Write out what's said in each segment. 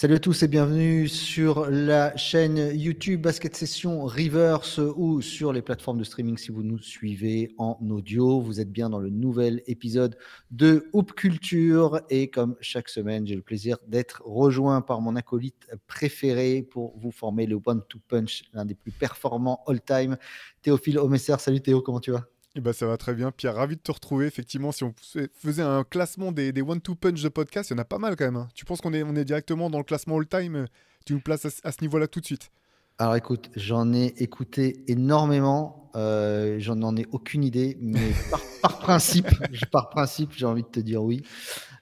Salut à tous et bienvenue sur la chaîne YouTube Basket Session Reverse ou sur les plateformes de streaming si vous nous suivez en audio. Vous êtes bien dans le nouvel épisode de Hoop Culture et comme chaque semaine, j'ai le plaisir d'être rejoint par mon acolyte préféré pour vous former le One-Two Punch, l'un des plus performants all-time, Théophile Omesser. Salut Théo, comment tu vas? Eh ben, ça va très bien. Pierre, ravi de te retrouver. Effectivement, si on faisait un classement des one-two punch de podcast, il y en a pas mal quand même, hein. Tu penses qu'on est directement dans le classement all-time? Tu nous places à ce niveau-là tout de suite. Alors écoute, j'en ai écouté énormément, j'en en ai aucune idée, mais par principe, par principe, j'ai envie de te dire oui.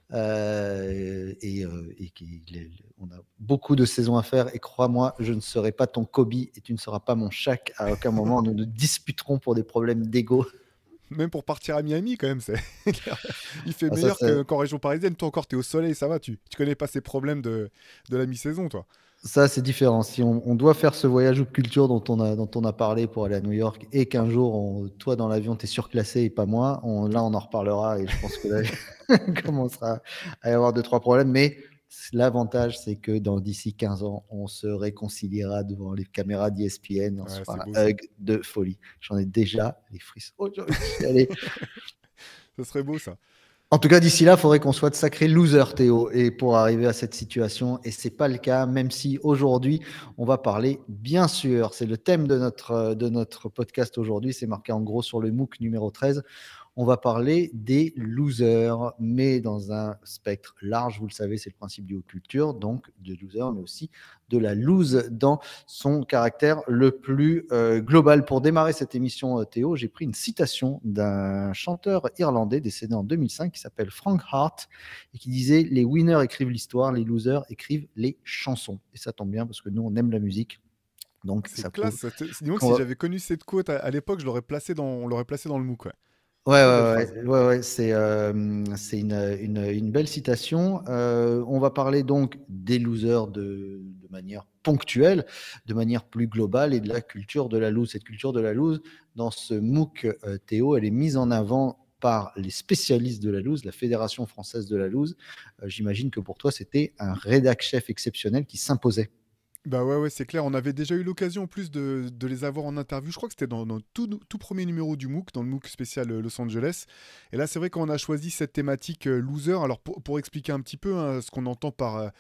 On a beaucoup de saisons à faire et crois-moi, je ne serai pas ton Kobe et tu ne seras pas mon Shaq. À aucun moment, nous ne disputerons pour des problèmes d'ego. Même pour partir à Miami, quand même, il fait Ah, ça, meilleur qu'en région parisienne. Toi encore, t'es au soleil, ça va. Tu connais pas ces problèmes de la mi-saison, toi. Ça, c'est différent. Si on doit faire ce voyage de culture dont on a parlé pour aller à New York et qu'un jour, toi dans l'avion, tu es surclassé et pas moi, là, on en reparlera et je pense que là, il commencera à y avoir deux, trois problèmes. Mais l'avantage, c'est que d'ici 15 ans, on se réconciliera devant les caméras d'ESPN. On se Ouais, c'est fera beau un ça. hug de folie. J'en ai déjà les frissons. Oh, j'ai envie d'y aller. Ça serait beau ça. En tout cas, d'ici là, il faudrait qu'on soit de sacrés losers, Théo, et pour arriver à cette situation. Et c'est pas le cas, même si aujourd'hui, on va parler, bien sûr, c'est le thème de notre podcast aujourd'hui, c'est marqué en gros sur le MOOC numéro 13. On va parler des losers, mais dans un spectre large, vous le savez, c'est le principe du haut culture, donc de loser, mais aussi de la lose dans son caractère le plus global. Pour démarrer cette émission, Théo, j'ai pris une citation d'un chanteur irlandais décédé en 2005 qui s'appelle Frank Hart et qui disait: les winners écrivent l'histoire, les losers écrivent les chansons. Et ça tombe bien parce que nous, on aime la musique. Donc, C'est ça prouve classe. Dis-donc, qu'on si va. j'avais connu cette quote à l'époque, on l'aurait placé dans le MOOC, ouais. Ouais, Très belle ouais, phrase. ouais, ouais, ouais, c'est une belle citation. On va parler donc des losers de manière ponctuelle, de manière plus globale et de la culture de la lose. Cette culture de la lose, dans ce MOOC, Théo, elle est mise en avant par les spécialistes de la lose, la Fédération française de la lose. J'imagine que pour toi, c'était un rédac chef exceptionnel qui s'imposait. Bah ouais, ouais, c'est clair. On avait déjà eu l'occasion en plus de les avoir en interview. Je crois que c'était dans le tout premier numéro du MOOC, dans le MOOC spécial Los Angeles. Et là, c'est vrai qu'on a choisi cette thématique loser. Alors, pour expliquer un petit peu hein, ce qu'on entend par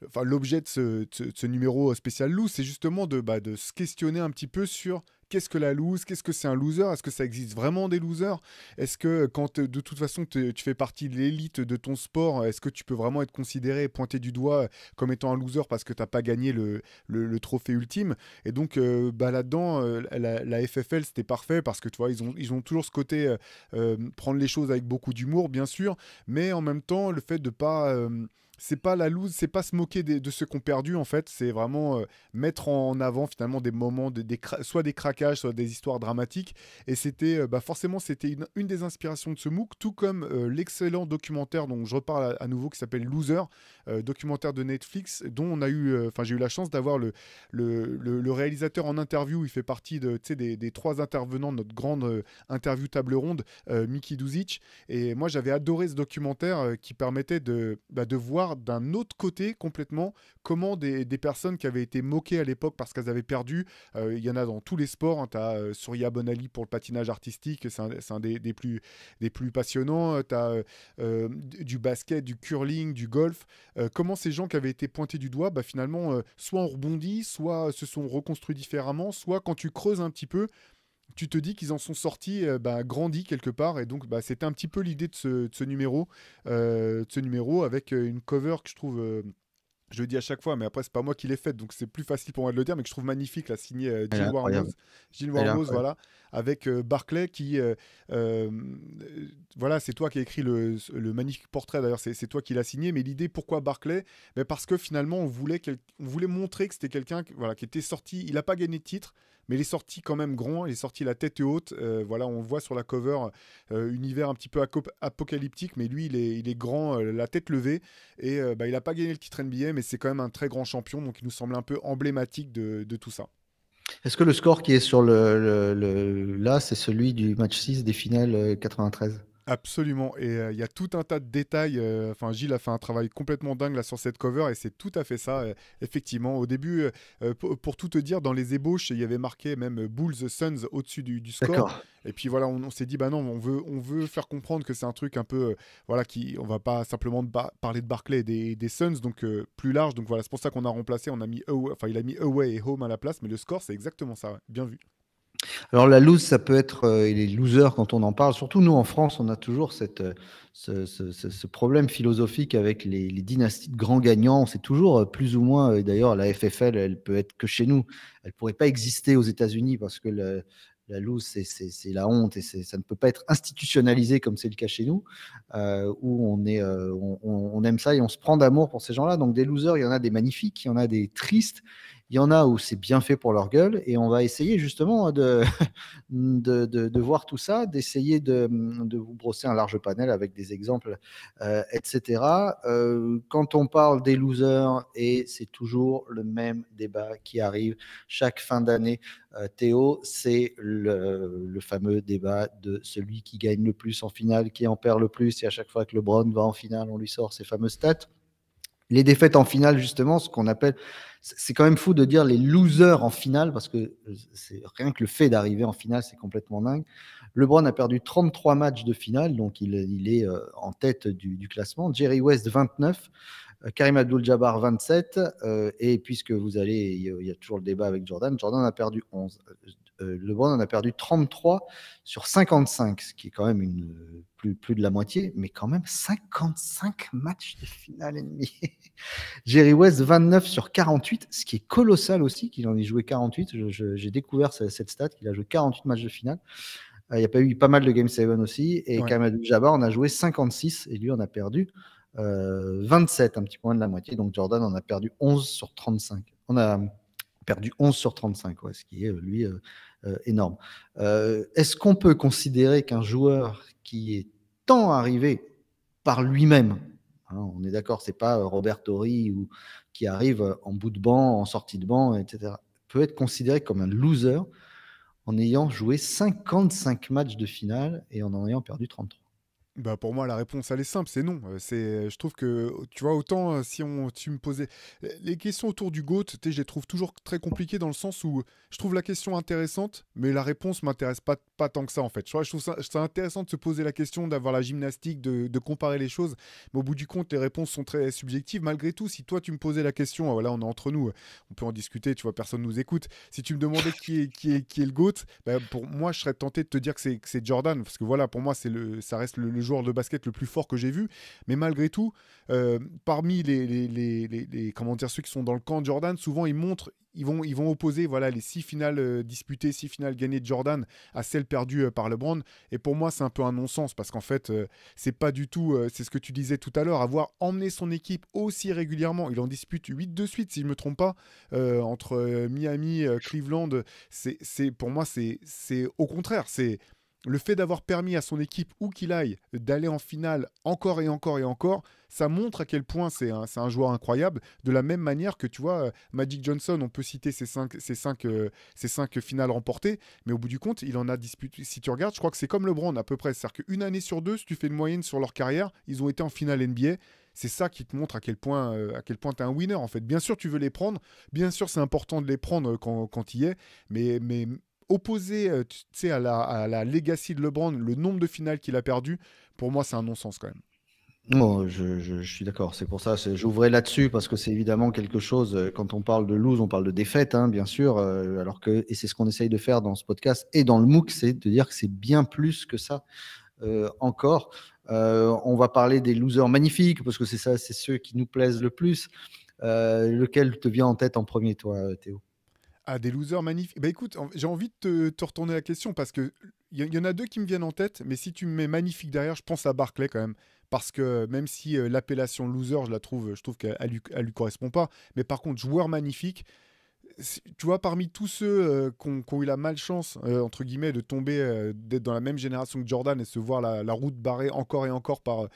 enfin, l'objet de ce numéro spécial lose, c'est justement de se questionner un petit peu sur qu'est-ce que la lose, qu'est-ce que c'est un loser, est-ce que ça existe vraiment des losers, est-ce que quand de toute façon tu fais partie de l'élite de ton sport, est-ce que tu peux vraiment être considéré, pointé du doigt comme étant un loser parce que tu n'as pas gagné le trophée ultime. Et donc là-dedans, la FFL c'était parfait parce que tu vois, ils ont toujours ce côté prendre les choses avec beaucoup d'humour, bien sûr, mais en même temps, le fait de pas c'est pas la loose, c'est pas se moquer de ceux qui ont perdu en fait, c'est vraiment mettre en avant finalement des moments, soit des craquages, soit des histoires dramatiques. Et c'était forcément c'était une des inspirations de ce MOOC, tout comme l'excellent documentaire dont je reparle à nouveau qui s'appelle Loser, documentaire de Netflix, dont on a eu, enfin j'ai eu la chance d'avoir le réalisateur en interview. Il fait partie des trois intervenants de notre grande interview table ronde, Mickey Duzic. Et moi j'avais adoré ce documentaire qui permettait de voir d'un autre côté complètement comment des personnes qui avaient été moquées à l'époque parce qu'elles avaient perdu, il y en a dans tous les sports, hein, tu as Surya Bonali pour le patinage artistique, c'est un des plus passionnants, tu as du basket, du curling, du golf, comment ces gens qui avaient été pointés du doigt, finalement, soit ont rebondi, soit se sont reconstruits différemment, soit quand tu creuses un petit peu, tu te dis qu'ils en sont sortis grandis quelque part. Et donc c'était un petit peu l'idée de ce numéro avec une cover que je trouve je le dis à chaque fois, mais après, c'est pas moi qui l'ai faite, donc c'est plus facile pour moi de le dire, mais que je trouve magnifique, la signée Elle est Jill incroyable. Warmoz. Jill Elle est Warmoz, incroyable. voilà, avec Barclay qui. Euh, voilà, c'est toi qui as écrit le magnifique portrait, d'ailleurs, c'est toi qui l'as signé, mais l'idée, pourquoi Barclay? Parce que finalement, on voulait montrer que c'était quelqu'un voilà, qui était sorti, il n'a pas gagné de titre, mais il est sorti quand même grand, il est sorti la tête haute. Voilà, on le voit sur la cover, univers un petit peu apocalyptique, mais lui, il est grand, la tête levée. Et il n'a pas gagné le titre NBA, mais c'est quand même un très grand champion, donc il nous semble un peu emblématique de tout ça. Est-ce que le score qui est sur là, c'est celui du match 6 des finales 93? Absolument, et il y a tout un tas de détails. Enfin, Gilles a fait un travail complètement dingue là sur cette cover, et c'est tout à fait ça. Effectivement, au début, pour tout te dire, dans les ébauches, il y avait marqué même Bulls Suns au-dessus du score. D'accord. Et puis voilà, on s'est dit, bah non, on veut faire comprendre que c'est un truc un peu, voilà, on va pas simplement parler de Barclay et des Suns, donc plus large. Donc voilà, c'est pour ça qu'on a remplacé, on a mis away, enfin il a mis away et home à la place, mais le score c'est exactement ça. Ouais. Bien vu. Alors la loose, ça peut être les losers quand on en parle. Surtout nous en France, on a toujours ce problème philosophique avec les dynasties de grands gagnants. C'est toujours plus ou moins. D'ailleurs, la FFL, elle peut être que chez nous. Elle pourrait pas exister aux États-Unis parce que la loose, c'est la honte et ça ne peut pas être institutionnalisé comme c'est le cas chez nous, où on aime ça et on se prend d'amour pour ces gens-là. Donc des losers, il y en a des magnifiques, il y en a des tristes. Il y en a où c'est bien fait pour leur gueule et on va essayer justement de voir tout ça, d'essayer de vous brosser un large panel avec des exemples, etc. Quand on parle des losers, et c'est toujours le même débat qui arrive chaque fin d'année, Théo, c'est le fameux débat de celui qui gagne le plus en finale, qui en perd le plus, et à chaque fois que LeBron va en finale, on lui sort ces fameuses stats. Les défaites en finale, justement, ce qu'on appelle, c'est quand même fou de dire les losers en finale, parce que c'est rien que le fait d'arriver en finale, c'est complètement dingue. LeBron a perdu 33 matchs de finale, donc il est en tête du classement. Jerry West, 29. Karim Abdul-Jabbar, 27. Et puisque il y a toujours le débat avec Jordan, Jordan a perdu 11. LeBron en a perdu 33 sur 55, ce qui est quand même plus de la moitié, mais quand même 55 matchs de finale NBA. Jerry West, 29 sur 48, ce qui est colossal aussi, qu'il en ait joué 48. J'ai découvert cette stat, qu'il a joué 48 matchs de finale. Il y a pas eu pas mal de Game 7 aussi. Et Ouais. Karim Abdul-Jabbar en a joué 56 et lui en a perdu 27, un petit peu moins de la moitié. Donc Jordan en a perdu 11 sur 35. On a perdu 11 sur 35, ouais, ce qui est lui énorme. Est-ce qu'on peut considérer qu'un joueur qui est tant arrivé par lui-même, hein, on est d'accord, c'est pas Robert Torrey ou qui arrive en bout de banc, en sortie de banc, etc., peut être considéré comme un loser en ayant joué 55 matchs de finale et en ayant perdu 33? Bah pour moi, la réponse, elle est simple, c'est non. Je trouve que, tu vois, autant tu me posais les questions autour du GOAT, tu sais, je les trouve toujours très compliquées dans le sens où je trouve la question intéressante, mais la réponse m'intéresse pas tant que ça, en fait. Tu vois, je trouve ça intéressant de se poser la question, d'avoir la gymnastique, de comparer les choses, mais au bout du compte, les réponses sont très subjectives. Malgré tout, si toi, tu me posais la question, voilà, on est entre nous, on peut en discuter, tu vois, personne nous écoute. Si tu me demandais qui est le GOAT, bah, pour moi, je serais tenté de te dire que c'est Jordan, parce que voilà, pour moi, ça reste le joueur de basket le plus fort que j'ai vu. Mais malgré tout, parmi comment dire, ceux qui sont dans le camp de Jordan, souvent ils vont opposer voilà, les 6 finales disputées, 6 finales gagnées de Jordan à celles perdues par LeBron. Et pour moi, c'est un peu un non-sens parce qu'en fait, c'est pas du tout, c'est ce que tu disais tout à l'heure, avoir emmené son équipe aussi régulièrement. Il en dispute 8 de suite, si je me trompe pas, entre Miami, Cleveland. Pour moi, c'est au contraire, c'est le fait d'avoir permis à son équipe, où qu'il aille, d'aller en finale encore et encore et encore, ça montre à quel point c'est un joueur incroyable. De la même manière que, tu vois, Magic Johnson, on peut citer ses cinq finales remportées, mais au bout du compte, il en a disputé. Si tu regardes, je crois que c'est comme LeBron à peu près. C'est-à-dire qu'une année sur deux, si tu fais une moyenne sur leur carrière, ils ont été en finale NBA. C'est ça qui te montre à quel point tu es un winner, en fait. Bien sûr, tu veux les prendre. Bien sûr, c'est important de les prendre quand il y est. Mais opposé tu sais, à la legacy de LeBron, le nombre de finales qu'il a perdu, pour moi, c'est un non-sens quand même. Non, je suis d'accord. C'est pour ça, j'ouvrais là-dessus parce que c'est évidemment quelque chose. Quand on parle de lose, on parle de défaite, hein, bien sûr. Alors que, et c'est ce qu'on essaye de faire dans ce podcast et dans le MOOC, c'est de dire que c'est bien plus que ça encore. On va parler des losers magnifiques parce que c'est ça, c'est ceux qui nous plaisent le plus. Lequel te vient en tête en premier, toi, Théo? Ah, des losers magnifiques. Bah écoute, j'ai envie de te retourner la question parce que il y en a deux qui me viennent en tête, mais si tu me mets magnifique derrière, je pense à Barclay quand même. Parce que même si l'appellation loser, je trouve qu'elle lui correspond pas. Mais par contre, joueur magnifique, tu vois, parmi tous ceux qui ont eu la malchance, entre guillemets, de tomber, d'être dans la même génération que Jordan et se voir la route barrée encore et encore par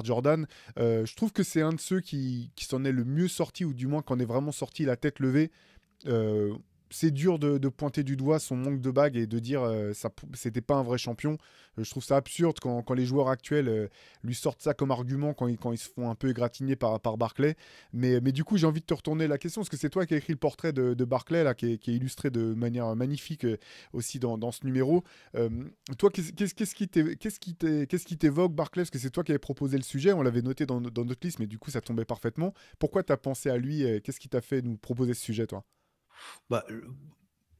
Jordan, je trouve que c'est un de ceux qui s'en est le mieux sorti, ou du moins qui en est vraiment sorti la tête levée. Euh, c'est dur de pointer du doigt son manque de bague et de dire ça, c'était pas un vrai champion. Je trouve ça absurde quand les joueurs actuels lui sortent ça comme argument quand ils se font un peu égratigner par Barclay. Mais du coup, j'ai envie de te retourner la question, parce que c'est toi qui as écrit le portrait de Barclay, là, qui est illustré de manière magnifique aussi dans ce numéro. Euh, Toi, qu'est-ce qui t'évoque Barclay? Parce que c'est toi qui avais proposé le sujet, on l'avait noté dans notre liste, mais du coup, ça tombait parfaitement. Pourquoi tu as pensé à lui? Qu'est-ce qui t'a fait nous proposer ce sujet, toi? Bah,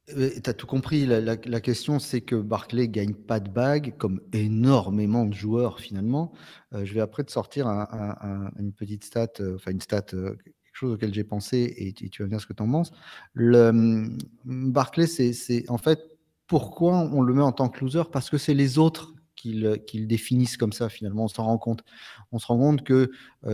tu as tout compris. La question, c'est que Barclay gagne pas de bague, comme énormément de joueurs finalement. Je vais après te sortir une petite stat, enfin une stat, quelque chose auquel j'ai pensé et tu vas me dire ce que tu en penses. Barclay, c'est en fait pourquoi on le met en tant que loser? Parce que c'est les autres qui le définissent comme ça finalement. On s'en rend compte. On se rend compte que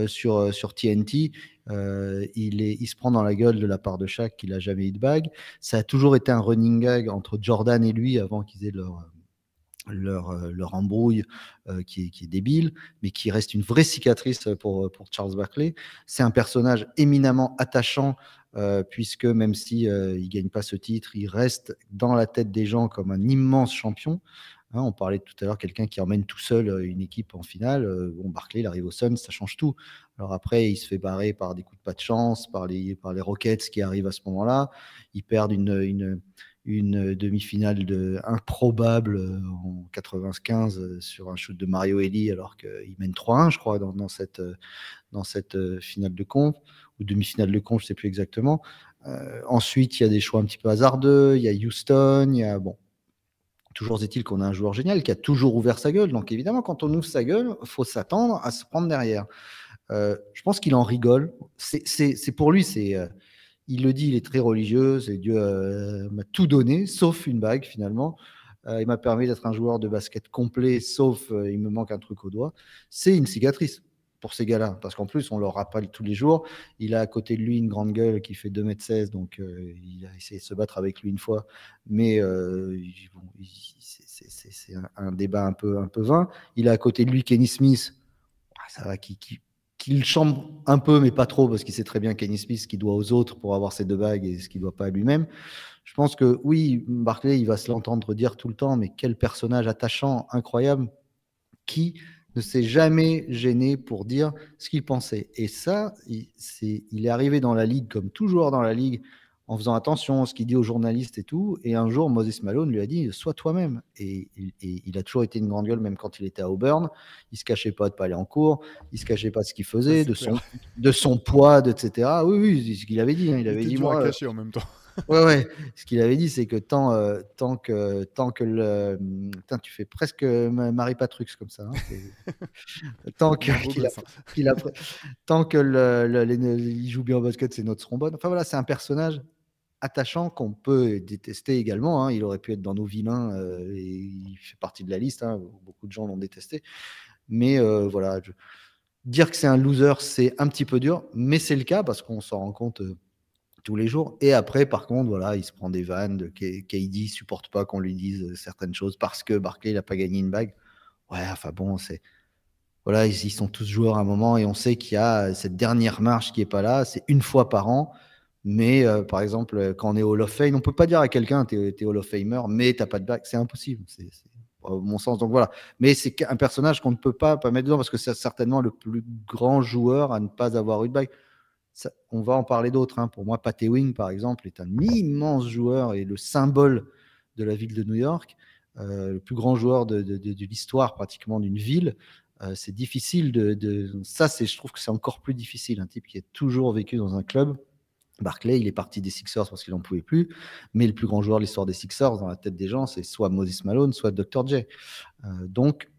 sur TNT, il se prend dans la gueule de la part de Shaq qu'il n'a jamais eu de bague. Ça a toujours été un running gag entre Jordan et lui avant qu'ils aient leur embrouille qui est débile, mais qui reste une vraie cicatrice pour Charles Barkley. C'est un personnage éminemment attachant, puisque même si il gagne pas ce titre, il reste dans la tête des gens comme un immense champion. Hein, on parlait tout à l'heure quelqu'un qui emmène tout seul une équipe en finale. Bon, Barkley, il arrive au Suns, ça change tout. Alors après, il se fait barrer par des coups de pas de chance, par les Rockets qui arrivent à ce moment-là. Ils perdent une demi-finale improbable en 95 sur un shoot de Mario Elie alors qu'il mène 3-1, je crois, dans cette finale de conf, ou demi-finale de conf, je ne sais plus exactement. Ensuite, il y a des choix un petit peu hasardeux, il y a Houston, il y a... Bon, toujours est-il qu'on a un joueur génial qui a toujours ouvert sa gueule. Donc évidemment, quand on ouvre sa gueule, il faut s'attendre à se prendre derrière. Je pense qu'il en rigole. C'est pour lui, il le dit, il est très religieux. C'est Dieu m'a tout donné, sauf une bague finalement. Il m'a permis d'être un joueur de basket complet, sauf il me manque un truc au doigt. C'est une cicatrice pour ces gars-là, parce qu'en plus, on leur rappelle tous les jours. Il a à côté de lui une grande gueule qui fait 2,16 m, donc il a essayé de se battre avec lui une fois, mais bon, c'est un débat un peu vain. Il a à côté de lui Kenny Smith, ça va, qui le chambre un peu, mais pas trop, parce qu'il sait très bien Kenny Smith ce qu'il doit aux autres pour avoir ses deux bagues et ce qu'il ne doit pas à lui-même. Je pense que oui, Barclay, il va se l'entendre dire tout le temps, mais quel personnage attachant, incroyable, qui ne s'est jamais gêné pour dire ce qu'il pensait. Et ça, il est arrivé dans la ligue, comme tout joueur dans la ligue, en faisant attention à ce qu'il dit aux journalistes et tout. Et un jour, Moses Malone lui a dit, sois toi-même. Et il a toujours été une grande gueule, même quand il était à Auburn. Il se cachait pas de pas aller en cours. Il se cachait pas de ce qu'il faisait, de son poids, etc. Oui, oui, c'est ce qu'il avait dit. Hein. Il avait dit, dur à moi, cacher en même temps. ouais, ouais. Ce qu'il avait dit, c'est que tant que le. Putain, tu fais presque Marie Patrux comme ça. Hein, tant que, qu'il a, qu'il a, tant que il joue bien au basket, ses notes seront bonnes. Enfin voilà, c'est un personnage attachant qu'on peut détester également. Hein. Il aurait pu être dans nos vilains et il fait partie de la liste. Hein. Beaucoup de gens l'ont détesté. Mais voilà, dire que c'est un loser, c'est un petit peu dur, mais c'est le cas parce qu'on s'en rend compte tous les jours. Et après, par contre, voilà, il se prend des vannes de KD supporte pas qu'on lui dise certaines choses parce que Barkley il a pas gagné une bague. Ouais, enfin bon, c'est voilà, ils sont tous joueurs à un moment et on sait qu'il y a cette dernière marche qui est pas là. C'est une fois par an. Mais par exemple, quand on est Hall of Fame, on peut pas dire à quelqu'un t'es Hall of Famer, mais t'as pas de bague. C'est impossible. C'est mon sens. Donc voilà. Mais c'est un personnage qu'on ne peut pas mettre dedans parce que c'est certainement le plus grand joueur à ne pas avoir eu de bague. Ça, on va en parler d'autres. Hein. Pour moi, Pat Ewing, par exemple, est un immense joueur et le symbole de la ville de New York, le plus grand joueur de l'histoire pratiquement d'une ville. C'est difficile ça, je trouve que c'est encore plus difficile. Un type qui a toujours vécu dans un club. Barclay, il est parti des Sixers parce qu'il n'en pouvait plus, mais le plus grand joueur de l'histoire des Sixers, dans la tête des gens, c'est soit Moses Malone, soit Dr. J. Donc,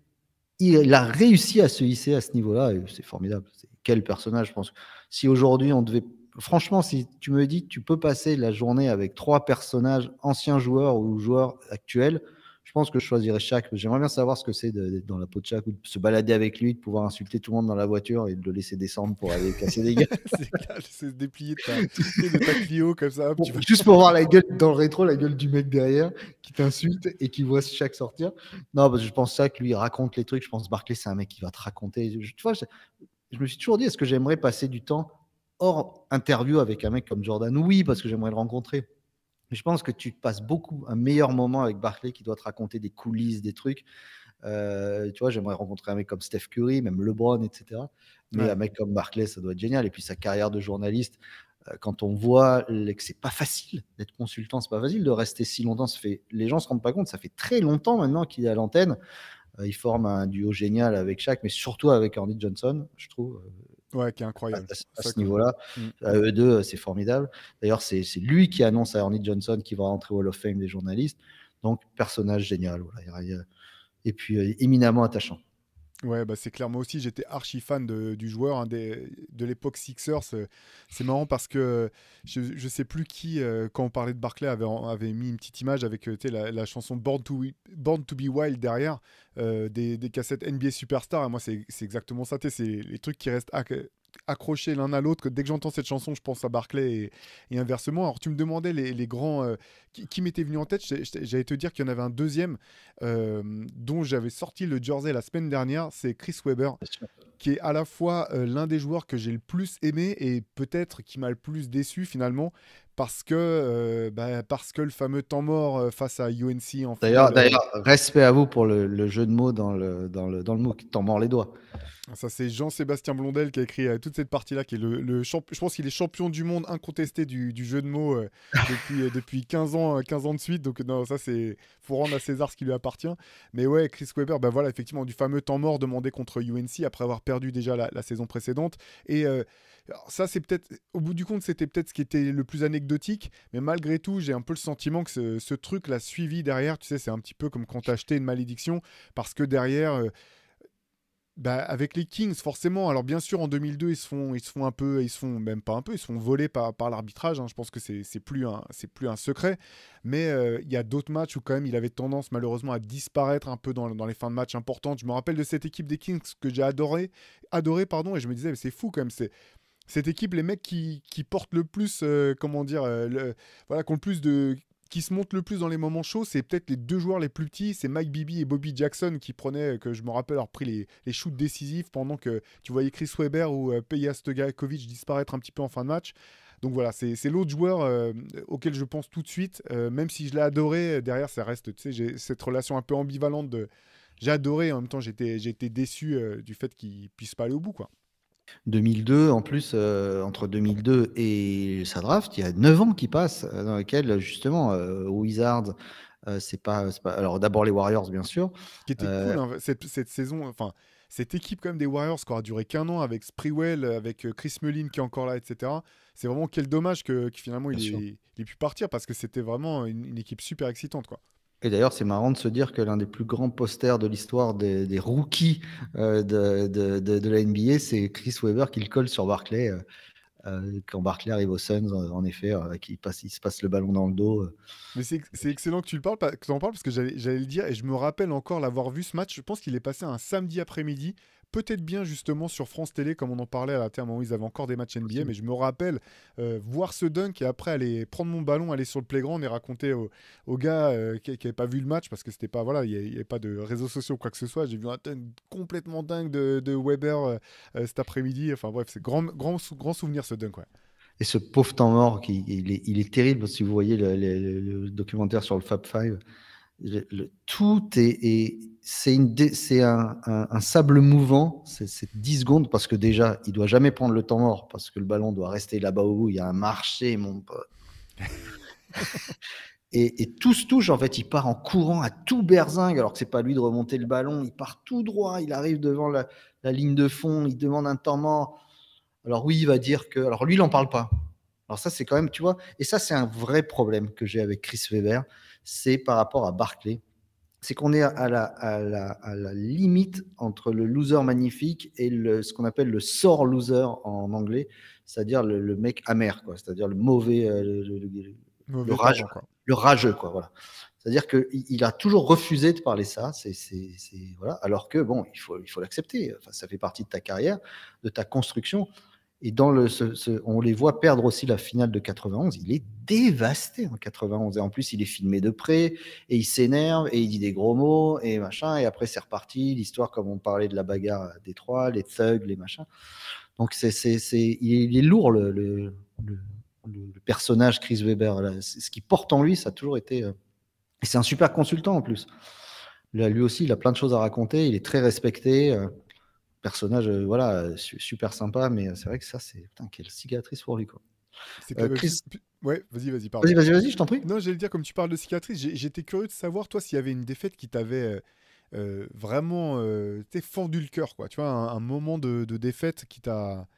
il a réussi à se hisser à ce niveau-là, et c'est formidable. Quel personnage, je pense. Si aujourd'hui on devait. Franchement, si tu me dis que tu peux passer la journée avec 3 personnages, anciens joueurs ou joueurs actuels, je pense que je choisirais Shaq. J'aimerais bien savoir ce que c'est d'être dans la peau de Shaq ou de se balader avec lui, de pouvoir insulter tout le monde dans la voiture et de le laisser descendre pour aller casser des gars. C'est clair, c'est se déplier de ta Clio comme ça. Bon, juste pour voir la gueule dans le rétro, la gueule du mec derrière qui t'insulte et qui voit Shaq sortir. Non, parce que je pense ça que lui il raconte les trucs. Je pense Barclay, c'est un mec qui va te raconter. Tu vois, je me suis toujours dit, est-ce que j'aimerais passer du temps hors interview avec un mec comme Jordan? Oui, parce que j'aimerais le rencontrer. je pense que tu passes un meilleur moment avec Barkley qui doit te raconter des coulisses, des trucs. Tu vois, j'aimerais rencontrer un mec comme Steph Curry, même LeBron, etc. Mais un Ouais. mec comme Barkley, ça doit être génial. Et puis sa carrière de journaliste, quand on voit que c'est pas facile d'être consultant, c'est pas facile de rester si longtemps. Les gens se rendent pas compte, ça fait très longtemps maintenant qu'il est à l'antenne. Il forme un duo génial avec Shaq, mais surtout avec Ernie Johnson, je trouve. Ouais, qui est À, incroyable. à Ça, ce niveau-là, Mm. eux deux, c'est formidable. D'ailleurs, c'est lui qui annonce à Ernie Johnson qu'il va rentrer au Hall of Fame des journalistes. Donc, personnage génial. Voilà. Et puis, éminemment attachant. Ouais, bah c'est clair. Moi aussi, j'étais archi fan du joueur hein, de l'époque Sixers. C'est marrant parce que je sais plus qui, quand on parlait de Barclay, avait mis une petite image avec tu sais, la chanson Born to be Wild derrière, des cassettes NBA Superstar. Et moi, c'est exactement ça. Tu sais, c'est les trucs qui restent accrochés l'un à l'autre. Que dès que j'entends cette chanson, je pense à Barclay et inversement. Alors, tu me demandais les grands qui m'étaient venus en tête. J'allais te dire qu'il y en avait un deuxième dont j'avais sorti le jersey la semaine dernière, c'est Chris Webber, qui est à la fois l'un des joueurs que j'ai le plus aimé et peut-être qui m'a le plus déçu finalement, parce que le fameux temps mort face à UNC en D'ailleurs, finale. respect à vous pour le jeu de mots dans le MOOC. T'en mords les doigts. Ça, c'est Jean-Sébastien Blondel qui a écrit toute cette partie-là, qui est je pense qu'il est champion du monde incontesté du jeu de mots depuis 15 ans de suite. Donc, non, ça, faut rendre à César ce qui lui appartient. Mais ouais, Chris Webber, bah voilà, effectivement, du fameux temps mort demandé contre UNC après avoir perdu déjà la saison précédente. Et alors ça, c'est peut-être, au bout du compte, c'était peut-être ce qui était le plus anecdotique. Mais malgré tout, j'ai un peu le sentiment que ce truc l'a suivi derrière. Tu sais, c'est un petit peu comme quand t'achetais une malédiction. Parce que derrière. Bah, avec les Kings, forcément. Alors, bien sûr, en 2002, ils se font même pas un peu, ils se font voler par l'arbitrage. Hein. Je pense que c'est plus un secret. Mais il y a d'autres matchs où, quand même, il avait tendance, malheureusement, à disparaître un peu dans les fins de match importantes. Je me rappelle de cette équipe des Kings que j'ai adoré, pardon, et je me disais, mais c'est fou, quand même. Cette équipe, les mecs qui portent le plus, comment dire, voilà, qui se montent le plus dans les moments chauds, c'est peut-être les deux joueurs les plus petits, c'est Mike Bibby et Bobby Jackson qui prenaient, que je me rappelle, avoir pris les shoots décisifs pendant que tu voyais Chris Webber ou Peja Stojakovic disparaître un petit peu en fin de match. Donc voilà, c'est l'autre joueur auquel je pense tout de suite, même si je l'ai adoré, derrière ça reste, tu sais, j'ai cette relation un peu ambivalente de... J'ai adoré, en même temps j'ai été déçu du fait qu'il puisse pas aller au bout, quoi. 2002, en plus, entre 2002 et sa draft, il y a 9 ans qui passent, dans lesquels, justement, Wizards, alors d'abord les Warriors, bien sûr. Qui était Euh, cool, hein, cette saison, enfin, cette équipe quand même des Warriors qui aura duré qu'un an avec Sprewell, avec Chris Mullin qui est encore là, etc. C'est vraiment quel dommage que finalement bien sûr. il ait pu partir parce que c'était vraiment une équipe super excitante, quoi. Et d'ailleurs, c'est marrant de se dire que l'un des plus grands posters de l'histoire des rookies de la NBA, c'est Chris Webber qui le colle sur Barkley. Quand Barkley arrive aux Suns, en effet, il se passe le ballon dans le dos. Mais c'est excellent que tu en parles parce que j'allais le dire et je me rappelle encore l'avoir vu ce match. Je pense qu'il est passé un samedi après-midi, peut-être bien justement sur France Télé comme on en parlait à la terme où ils avaient encore des matchs NBA. Possible. Mais je me rappelle voir ce dunk et après aller prendre mon ballon, aller sur le playground et raconter aux gars qui n'avaient pas vu le match parce que c'était pas voilà, il n'y avait pas de réseaux sociaux ou quoi que ce soit. J'ai vu un dunk complètement dingue de Weber cet après-midi. Enfin bref, c'est grand souvenir ce dunk, ouais. Et ce pauvre temps mort, il est terrible. Si vous voyez le documentaire sur le Fab Five, tout c'est un sable mouvant. C'est 10 secondes parce que déjà, il doit jamais prendre le temps mort parce que le ballon doit rester là-bas au bout. Il y a un marché, mon pote. Et tout se touche, en fait, il part en courant à tout berzingue, alors que c'est pas lui de remonter le ballon, il part tout droit, il arrive devant la ligne de fond, il demande un temps mort. Alors oui, il va dire que... Alors lui, il n'en parle pas. Alors ça, c'est quand même, tu vois, et ça, c'est un vrai problème que j'ai avec Chris Webber, c'est par rapport à Barclay. C'est qu'on est à la limite entre le loser magnifique et ce qu'on appelle le sore loser en anglais, c'est-à-dire le mec amer, quoi, c'est-à-dire le mauvais, le Mauvais rageux, perdant, quoi. quoi, voilà. C'est-à-dire qu'il a toujours refusé de parler ça, voilà. Alors que, bon, il faut l'accepter, enfin, ça fait partie de ta carrière, de ta construction. Et on les voit perdre aussi la finale de 91. Il est dévasté en 91. Et en plus, il est filmé de près, et il s'énerve, et il dit des gros mots, et machin. Et après, c'est reparti. L'histoire, comme on parlait de la bagarre à Détroit, les thugs, les machins. Donc, il est lourd, le personnage Chris Webber. Là, ce qu'il porte en lui, ça a toujours été. Et c'est un super consultant en plus. Là, lui aussi, il a plein de choses à raconter. Il est très respecté. Personnage, voilà, super sympa. Mais c'est vrai que ça, c'est. Putain, quelle cicatrice pour lui, quoi. C'est clair. Chris. Ouais, vas-y, pardon. Vas-y, je t'en prie. Non, j'allais dire, comme tu parles de cicatrice, j'étais curieux de savoir, toi, s'il y avait une défaite qui t'avait vraiment fendu le cœur, quoi. Tu vois, un moment de défaite qui t'a.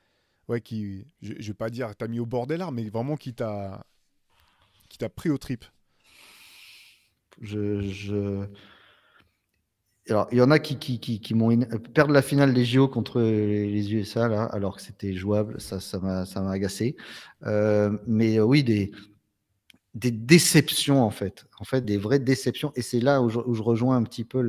Ouais, je vais pas dire t'as mis au bord des larmes, mais vraiment qui t'a pris aux tripes. Je... Alors, il y en a qui m'ont perdre la finale des JO contre les USA, là, alors que c'était jouable, ça m'a agacé. Mais oui, des déceptions, en fait, des vraies déceptions. Et c'est là où je rejoins un petit peu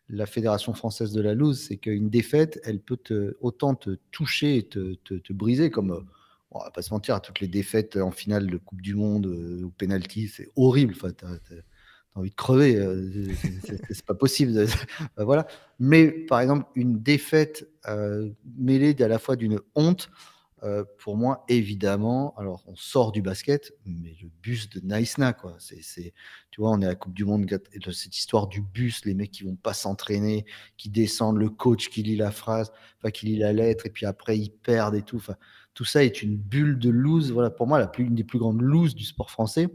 la Fédération française de la loose, c'est qu'une défaite, elle peut autant te toucher et te briser, comme, on va pas se mentir, toutes les défaites en finale de Coupe du Monde, au penalty, c'est horrible. Enfin, t'as envie de crever, c'est pas possible. Voilà. Mais par exemple, une défaite mêlée à la fois d'une honte, pour moi, évidemment, alors on sort du basket, mais le bus de Naïsna, quoi. Tu vois, on est à la Coupe du Monde, cette histoire du bus, les mecs qui vont pas s'entraîner, qui descendent, le coach qui lit la phrase, enfin qui lit la lettre, et puis après ils perdent et tout. Enfin, tout ça est une bulle de lose. Voilà, pour moi, une des plus grandes loses du sport français.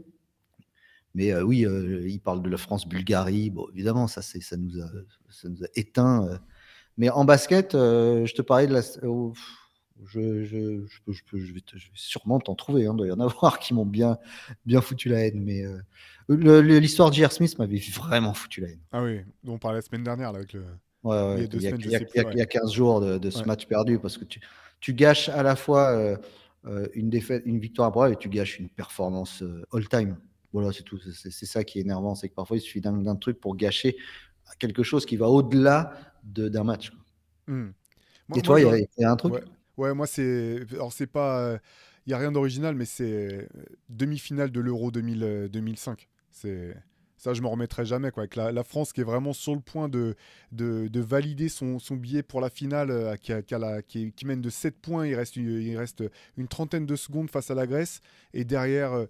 Mais oui, il parle de la France-Bulgarie. Bon, évidemment, ça nous a éteint. Mais en basket, je te parlais de la. Je vais sûrement t'en trouver. Il doit y en avoir qui m'ont bien foutu la haine. Mais l'histoire de J.R. Smith m'avait vraiment foutu la haine. Ah oui, dont on parlait la semaine dernière, là, avec le. Ouais, Il y ouais, a deux il y a, semaines, je il y a- sais il y plus, a- il ouais. y a 15 jours de ce Ouais. match perdu parce que tu gâches à la fois une défaite, une victoire improbable et tu gâches une performance all-time. Voilà, c'est tout. C'est ça qui est énervant. C'est que parfois, il suffit d'un truc pour gâcher quelque chose qui va au-delà d'un match, quoi. Hmm. Moi, Et moi toi, j'en. il y a un truc? Ouais. Ouais, moi, c'est. Alors, c'est pas. Il n'y a rien d'original, mais c'est demi-finale de l'Euro 2005. C'est. Ça, je m'en remettrai jamais, quoi. Avec la France qui est vraiment sur le point de valider son billet pour la finale, qui mène de 7 points. Il reste une trentaine de secondes face à la Grèce. Et derrière,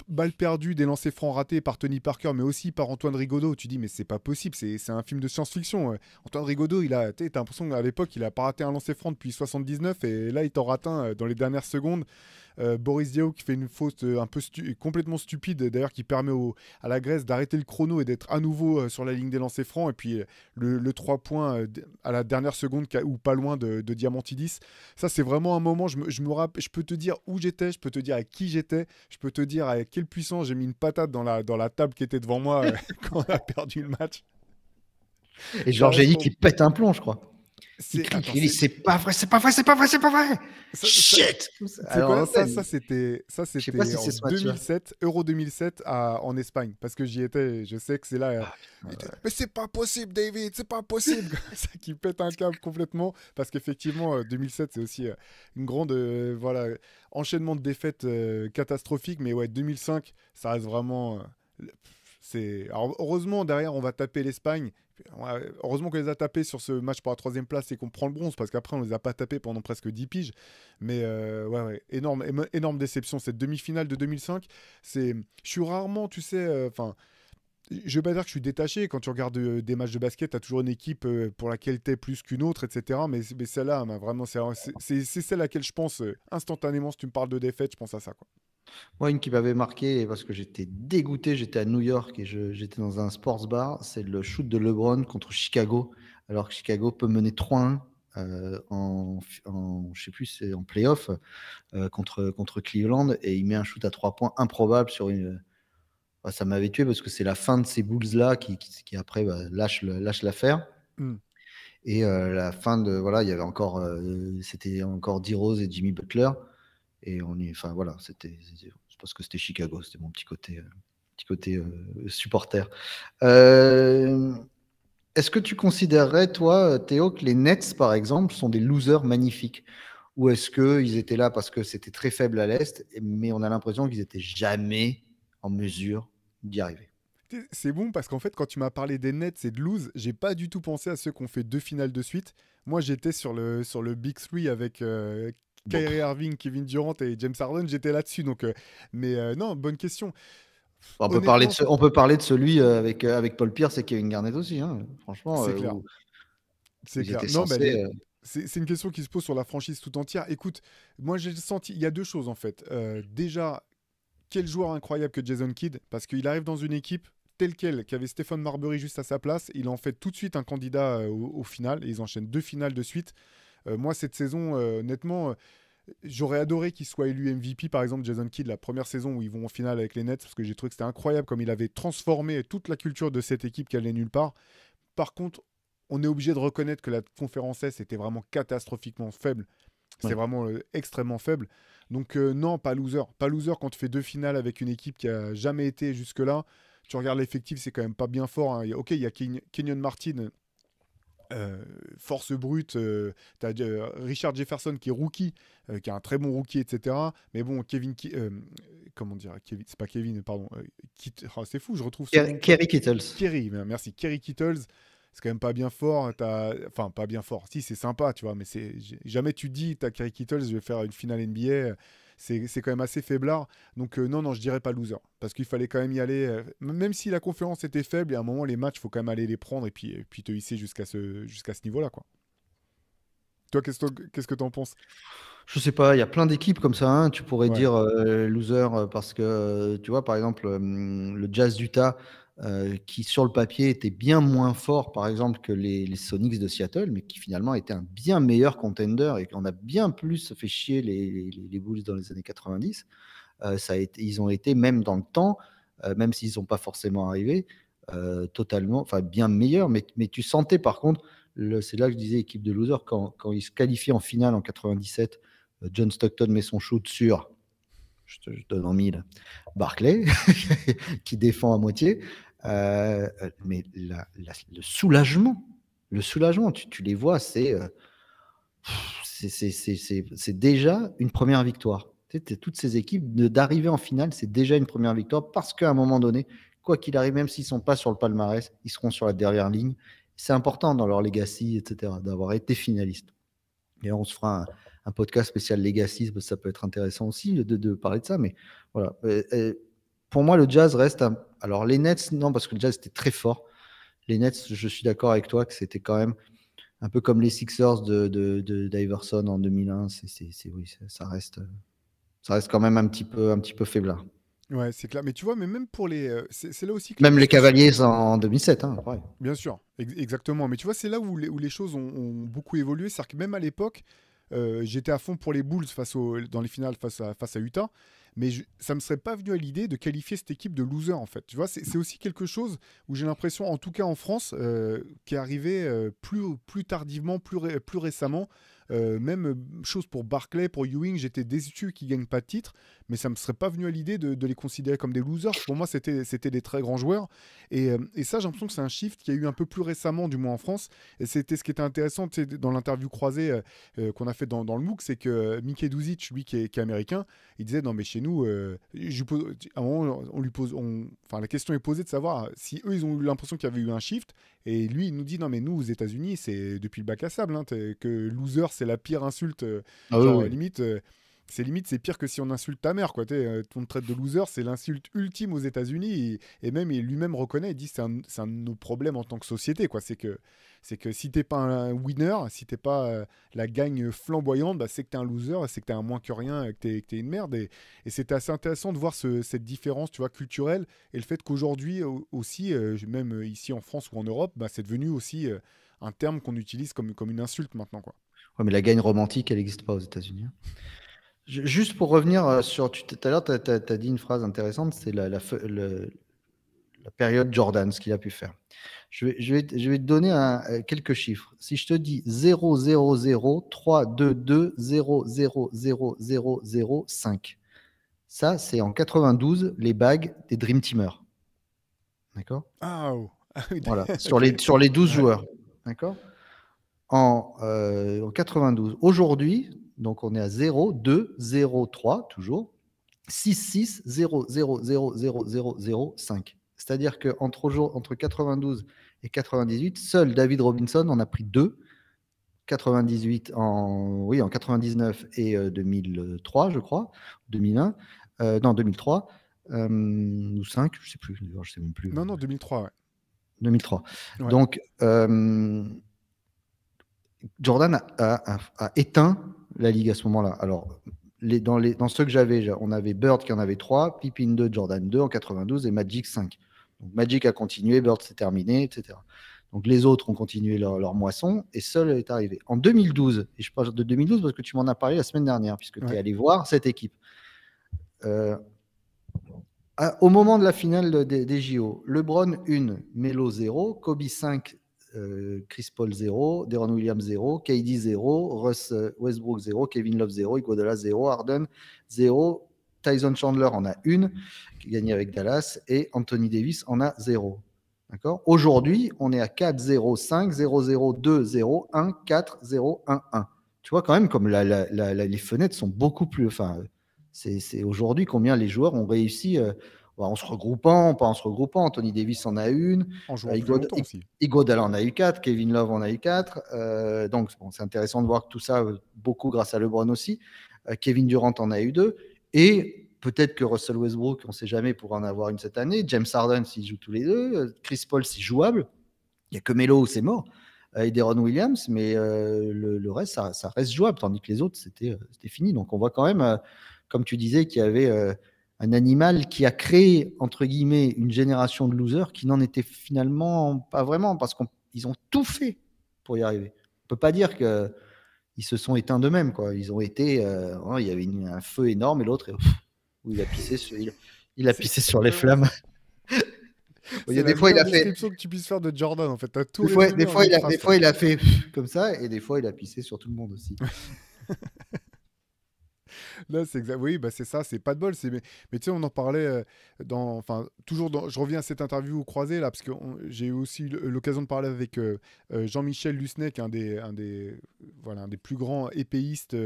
balle perdue, des lancers francs ratés par Tony Parker, mais aussi par Antoine Rigaudot. Tu dis, mais c'est pas possible, c'est un film de science-fiction. Antoine Rigaudot, t'as l'impression qu'à l'époque, il a pas raté un lancer franc depuis 79, et là, il t'en rate un dans les dernières secondes. Boris Diaw qui fait une faute un peu complètement stupide, d'ailleurs, qui permet à la Grèce d'arrêter le chrono et d'être à nouveau sur la ligne des lancers francs. Et puis le 3 points à la dernière seconde, ou pas loin de Diamantidis. Ça, c'est vraiment un moment, je peux te dire où j'étais, je peux te dire à qui j'étais, je peux te dire à quelle puissance j'ai mis une patate dans la table qui était devant moi quand on a perdu le match. Et Ça Georges reste Eddy pour. qui pète un plomb, je crois. Il crie, Attends, il dit c'est pas vrai, c'est pas vrai, c'est pas vrai, c'est pas vrai. ça, ça- Shit. C'est Alors quoi ça, l'antenne. ça c'était ça Je sais pas c'était si en c'est ce match-là. 2007, Euro 2007 en Espagne, parce que j'y étais. Je sais que c'est là. Ah, Il ouais, était, ouais. mais c'est pas possible, David, c'est pas possible. Comme ça, qui pète un câble complètement, parce qu'effectivement 2007 c'est aussi une grande voilà, enchaînement de défaites catastrophiques. Mais ouais, 2005 ça reste vraiment. Alors, heureusement, derrière, on va taper l'Espagne. Heureusement qu'on les a tapés sur ce match pour la troisième place et qu'on prend le bronze, parce qu'après, on les a pas tapés pendant presque 10 piges. Mais ouais, énorme, énorme déception. Cette demi-finale de 2005, je suis rarement, tu sais, enfin, je vais pas dire que je suis détaché. Quand tu regardes des matchs de basket, tu as toujours une équipe pour laquelle tu es plus qu'une autre, etc. Mais celle-là, vraiment, c'est celle à laquelle je pense instantanément. Si tu me parles de défaite, je pense à ça, quoi. Moi, une qui m'avait marqué parce que j'étais dégoûté, j'étais à New York et j'étais dans un sports bar, c'est le shoot de LeBron contre Chicago, alors que Chicago peut mener 3-1 je sais plus, c'est en playoff contre Cleveland et il met un shoot à 3 points improbable sur une. Ça m'avait tué parce que c'est la fin de ces Bulls-là qui après lâche l'affaire. Hmm. Et la fin de. Voilà, il y avait encore. C'était encore D-Rose et Jimmy Butler. Et enfin voilà, c'est parce que c'était Chicago, c'était mon petit côté supporter. Euh, Est-ce que tu considérerais, toi, Théo, que les Nets, par exemple, sont des losers magnifiques? Ou est-ce qu'ils étaient là parce que c'était très faible à l'Est, mais on a l'impression qu'ils n'étaient jamais en mesure d'y arriver? C'est bon parce qu'en fait, quand tu m'as parlé des Nets et de lose, j'ai pas du tout pensé à ceux qui ont fait deux finales de suite. Moi, j'étais sur le Big Three avec Bon, Kyrie Irving, Kevin Durant et James Harden, j'étais là-dessus. Donc, non, bonne question. Honnêtement, on peut parler de celui avec Paul Pierce et Kevin Garnett aussi, hein. Franchement, c'est clair. où C'est ils clair. étaient Non, mais censés. c'est une question qui se pose sur la franchise tout entière. Écoute, moi j'ai senti, il y a deux choses en fait. Déjà, quel joueur incroyable que Jason Kidd, parce qu'il arrive dans une équipe telle quelle, qui avait Stephen Marbury juste à sa place, il en fait tout de suite un candidat au final, et ils enchaînent 2 finales de suite. Moi, cette saison, honnêtement, j'aurais adoré qu'il soit élu MVP, par exemple, Jason Kidd, la première saison où ils vont en finale avec les Nets, parce que j'ai trouvé que c'était incroyable comme il avait transformé toute la culture de cette équipe qui allait nulle part. Par contre, on est obligé de reconnaître que la conférence S était vraiment catastrophiquement faible. C'était Ouais. vraiment extrêmement faible. Donc non, pas loser. Pas loser quand tu fais 2 finales avec une équipe qui a jamais été jusque-là. Tu regardes l'effectif, c'est quand même pas bien fort, hein. Ok, il y a Kenyon Martin, force brute. Tu as Richard Jefferson qui est rookie, qui est un très bon rookie, etc. Mais bon, comment dire, c'est pas Kevin, pardon. C'est fou, je retrouve son nom. Kerry Kittles. Kerry, merci. Kerry Kittles, c'est quand même pas bien fort. Enfin, pas bien fort. Si, c'est sympa, tu vois, mais jamais tu dis, t'as Kerry Kittles, je vais faire une finale NBA. C'est quand même assez faiblard. Donc, non, je dirais pas loser. Parce qu'il fallait quand même y aller. Même si la conférence était faible, et à un moment, les matchs, il faut quand même aller les prendre et puis te hisser jusqu'à ce niveau-là, quoi. Toi, qu'est-ce que t'en penses? Je sais pas, il y a plein d'équipes comme ça, hein. Tu pourrais Ouais. dire loser parce que, tu vois, par exemple, le Jazz d'Utah, qui sur le papier était bien moins fort, par exemple, que les Sonics de Seattle, mais qui finalement était un bien meilleur contender et qu'on a bien plus fait chier les Bulls dans les années 90. Ils ont été, même dans le temps, même s'ils ne sont pas forcément arrivés, totalement, enfin bien meilleurs. Mais tu sentais par contre, c'est là que je disais équipe de loser, quand ils se qualifient en finale en 97, John Stockton met son shoot sur, je donne en mille, Barclay, qui défend à moitié. Mais le soulagement, tu les vois, c'est déjà une première victoire. Toutes ces équipes, d'arriver en finale, c'est déjà une première victoire parce qu'à un moment donné, quoi qu'il arrive, même s'ils ne sont pas sur le palmarès, ils seront sur la dernière ligne. C'est important dans leur legacy, etc., d'avoir été finaliste. Et on se fera un podcast spécial legacy, ça peut être intéressant aussi de parler de ça. Mais voilà. Pour moi, le Jazz reste. Alors, les Nets, non, parce que le Jazz était très fort. Les Nets, je suis d'accord avec toi que c'était quand même un peu comme les Sixers d'Iverson en 2001. Oui, ça reste quand même un petit peu faiblard. Ouais, c'est clair. Mais tu vois, mais même pour les. C'est là aussi que les Même les matchs. Cavaliers en 2007. Hein, ouais. Bien sûr, exactement. Mais tu vois, c'est là où les choses ont beaucoup évolué. C'est-à-dire que même à l'époque, j'étais à fond pour les Bulls dans les finales face à Utah. Mais ça me serait pas venu à l'idée de qualifier cette équipe de loser, en fait. Tu vois, c'est aussi quelque chose où j'ai l'impression, en tout cas en France, qui est arrivé plus tardivement, plus récemment. Même chose pour Barclay, pour Ewing, j'étais déçu qu'ils gagnent pas de titre, mais ça me serait pas venu à l'idée de les considérer comme des losers. Pour moi, c'était des très grands joueurs. Et ça, j'ai l'impression que c'est un shift qui a eu un peu plus récemment, du moins en France. Et c'était ce qui était intéressant, tu sais, dans l'interview croisée qu'on a fait dans le MOOC, c'est que Mickey Duzic, lui qui est américain, il disait non mais chez nous, à un moment on lui pose, enfin la question est posée de savoir si eux ils ont eu l'impression qu'il y avait eu un shift. Et lui il nous dit non mais nous aux États-Unis c'est depuis le bac à sable, hein, que loser c'est la pire insulte, Ah oui, genre oui. limite, c'est pire que si on insulte ta mère, quoi. On te traite de loser, c'est l'insulte ultime aux États-Unis. Et même, il lui-même reconnaît, il dit c'est un de nos problèmes en tant que société, quoi. C'est que si t'es pas un winner, si t'es pas la gagne flamboyante, bah, c'est que t'es un loser, c'est que t'es un moins que rien, que t'es une merde. Et c'était assez intéressant de voir cette différence, tu vois, culturelle. Et le fait qu'aujourd'hui aussi, même ici en France ou en Europe, bah, c'est devenu aussi un terme qu'on utilise comme une insulte maintenant, quoi. Ouais, mais la gagne romantique, elle n'existe pas aux États-Unis. Juste pour revenir sur. Tout à l'heure, tu as dit une phrase intéressante, c'est la période Jordan, ce qu'il a pu faire. Je vais te donner quelques chiffres. Si je te dis 0, 0, 0, 3, 2, 2, 0, 0, 0, 0, 0, 5. Ça, c'est en 92, les bagues des Dream Teamers. D'accord. Ah, oh. Ah oui, Voilà, ok. sur les 12 Ouais. joueurs. D'accord. En 92. Aujourd'hui, donc on est à 0, 2, 0, 3, toujours. 6, 6, 0, 0, 0, 0, 0, 0, 5. C'est-à-dire qu'entre 92 et 98, seul David Robinson en a pris 2 98 oui, en 99 et 2003, je crois, 2001, non 2003 ou 5, je sais plus, je sais même plus. Non, 2003, ouais. 2003. Ouais. Donc, Jordan a éteint la ligue à ce moment-là. Alors, dans ceux que j'avais, on avait Bird qui en avait 3, Pippen 2, Jordan 2 en 92 et Magic 5. Donc, Magic a continué, Bird s'est terminé, etc. Donc, les autres ont continué leur moisson et seul est arrivé. En 2012, et je parle de 2012 parce que tu m'en as parlé la semaine dernière, puisque tu es Ouais. allé voir cette équipe. Au moment de la finale des JO, LeBron 1, Melo 0, Kobe 5, Chris Paul 0, Deron Williams 0, KD 0, Russ Westbrook 0, Kevin Love 0, Iguodala 0, Harden 0, Tyson Chandler en a une, qui gagne avec Dallas, et Anthony Davis en a 0. D'accord. Aujourd'hui, on est à 4, 0, 5, 0, 0, 2, 0, 1, 4, 0, 1, 1. Tu vois quand même comme les fenêtres sont beaucoup plus... Enfin, c'est aujourd'hui combien les joueurs ont réussi en se regroupant, pas en se regroupant. Anthony Davis en a une. En jouant plus longtemps aussi. Iguodala en a eu 4. Kevin Love en a eu 4. Donc, bon, c'est intéressant de voir que tout ça, beaucoup grâce à LeBron aussi. Kevin Durant en a eu 2. Et peut-être que Russell Westbrook, on ne sait jamais, pourra en avoir une cette année. James Harden, s'ils jouent tous les deux. Chris Paul, si jouable. Il n'y a que Melo où c'est mort. Et Deron Williams, mais le reste, ça reste jouable. Tandis que les autres, c'était fini. Donc, on voit quand même, comme tu disais, qu'il y avait un animal qui a créé, entre guillemets, une génération de losers qui n'en était finalement pas vraiment, parce qu'ils ont tout fait pour y arriver. On ne peut pas dire qu'ils se sont éteints d'eux-mêmes, quoi. Ils ont été... il y avait un feu énorme et l'autre, où il a pissé sur les flammes. C'est la meilleure description que tu puisses faire de Jordan, en fait. Tu as tout résumé en une phrase. Des fois, il a fait comme ça, et des fois, il a pissé sur tout le monde aussi. Là, c'est exact. Oui, bah c'est ça, c'est pas de bol. Mais tu sais, on en parlait je reviens à cette interview croisée là, parce que j'ai eu aussi l'occasion de parler avec Jean-Michel Lucenay, qui est un des plus grands épéistes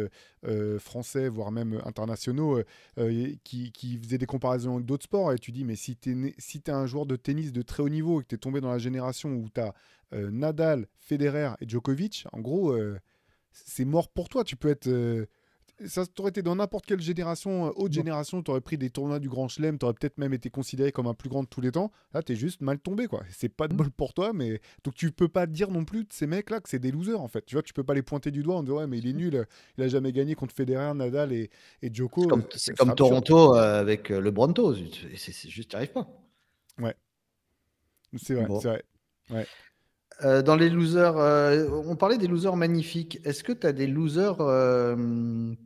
français, voire même internationaux, qui faisait des comparaisons avec d'autres sports. Et tu dis, mais si t'es un joueur de tennis de très haut niveau et que t'es tombé dans la génération où t'as Nadal, Federer et Djokovic, en gros, c'est mort pour toi. Tu peux être ça t'aurait été dans n'importe quelle génération, autre génération, t'aurais pris des tournois du Grand Chelem, t'aurais peut-être même été considéré comme un plus grand de tous les temps. Là, t'es juste mal tombé, quoi. C'est pas de bol pour toi, mais donc tu peux pas dire non plus de ces mecs-là que c'est des losers, en fait. Tu vois, tu peux pas les pointer du doigt en disant ouais, mais il est nul, il a jamais gagné contre Federer, Nadal et Djoko. C'est comme Toronto avec le Bronto, c'est juste, tu n'y arrives pas. Ouais, c'est vrai, bon. c'est vrai. Ouais. Dans les losers, on parlait des losers magnifiques. Est-ce que tu as des losers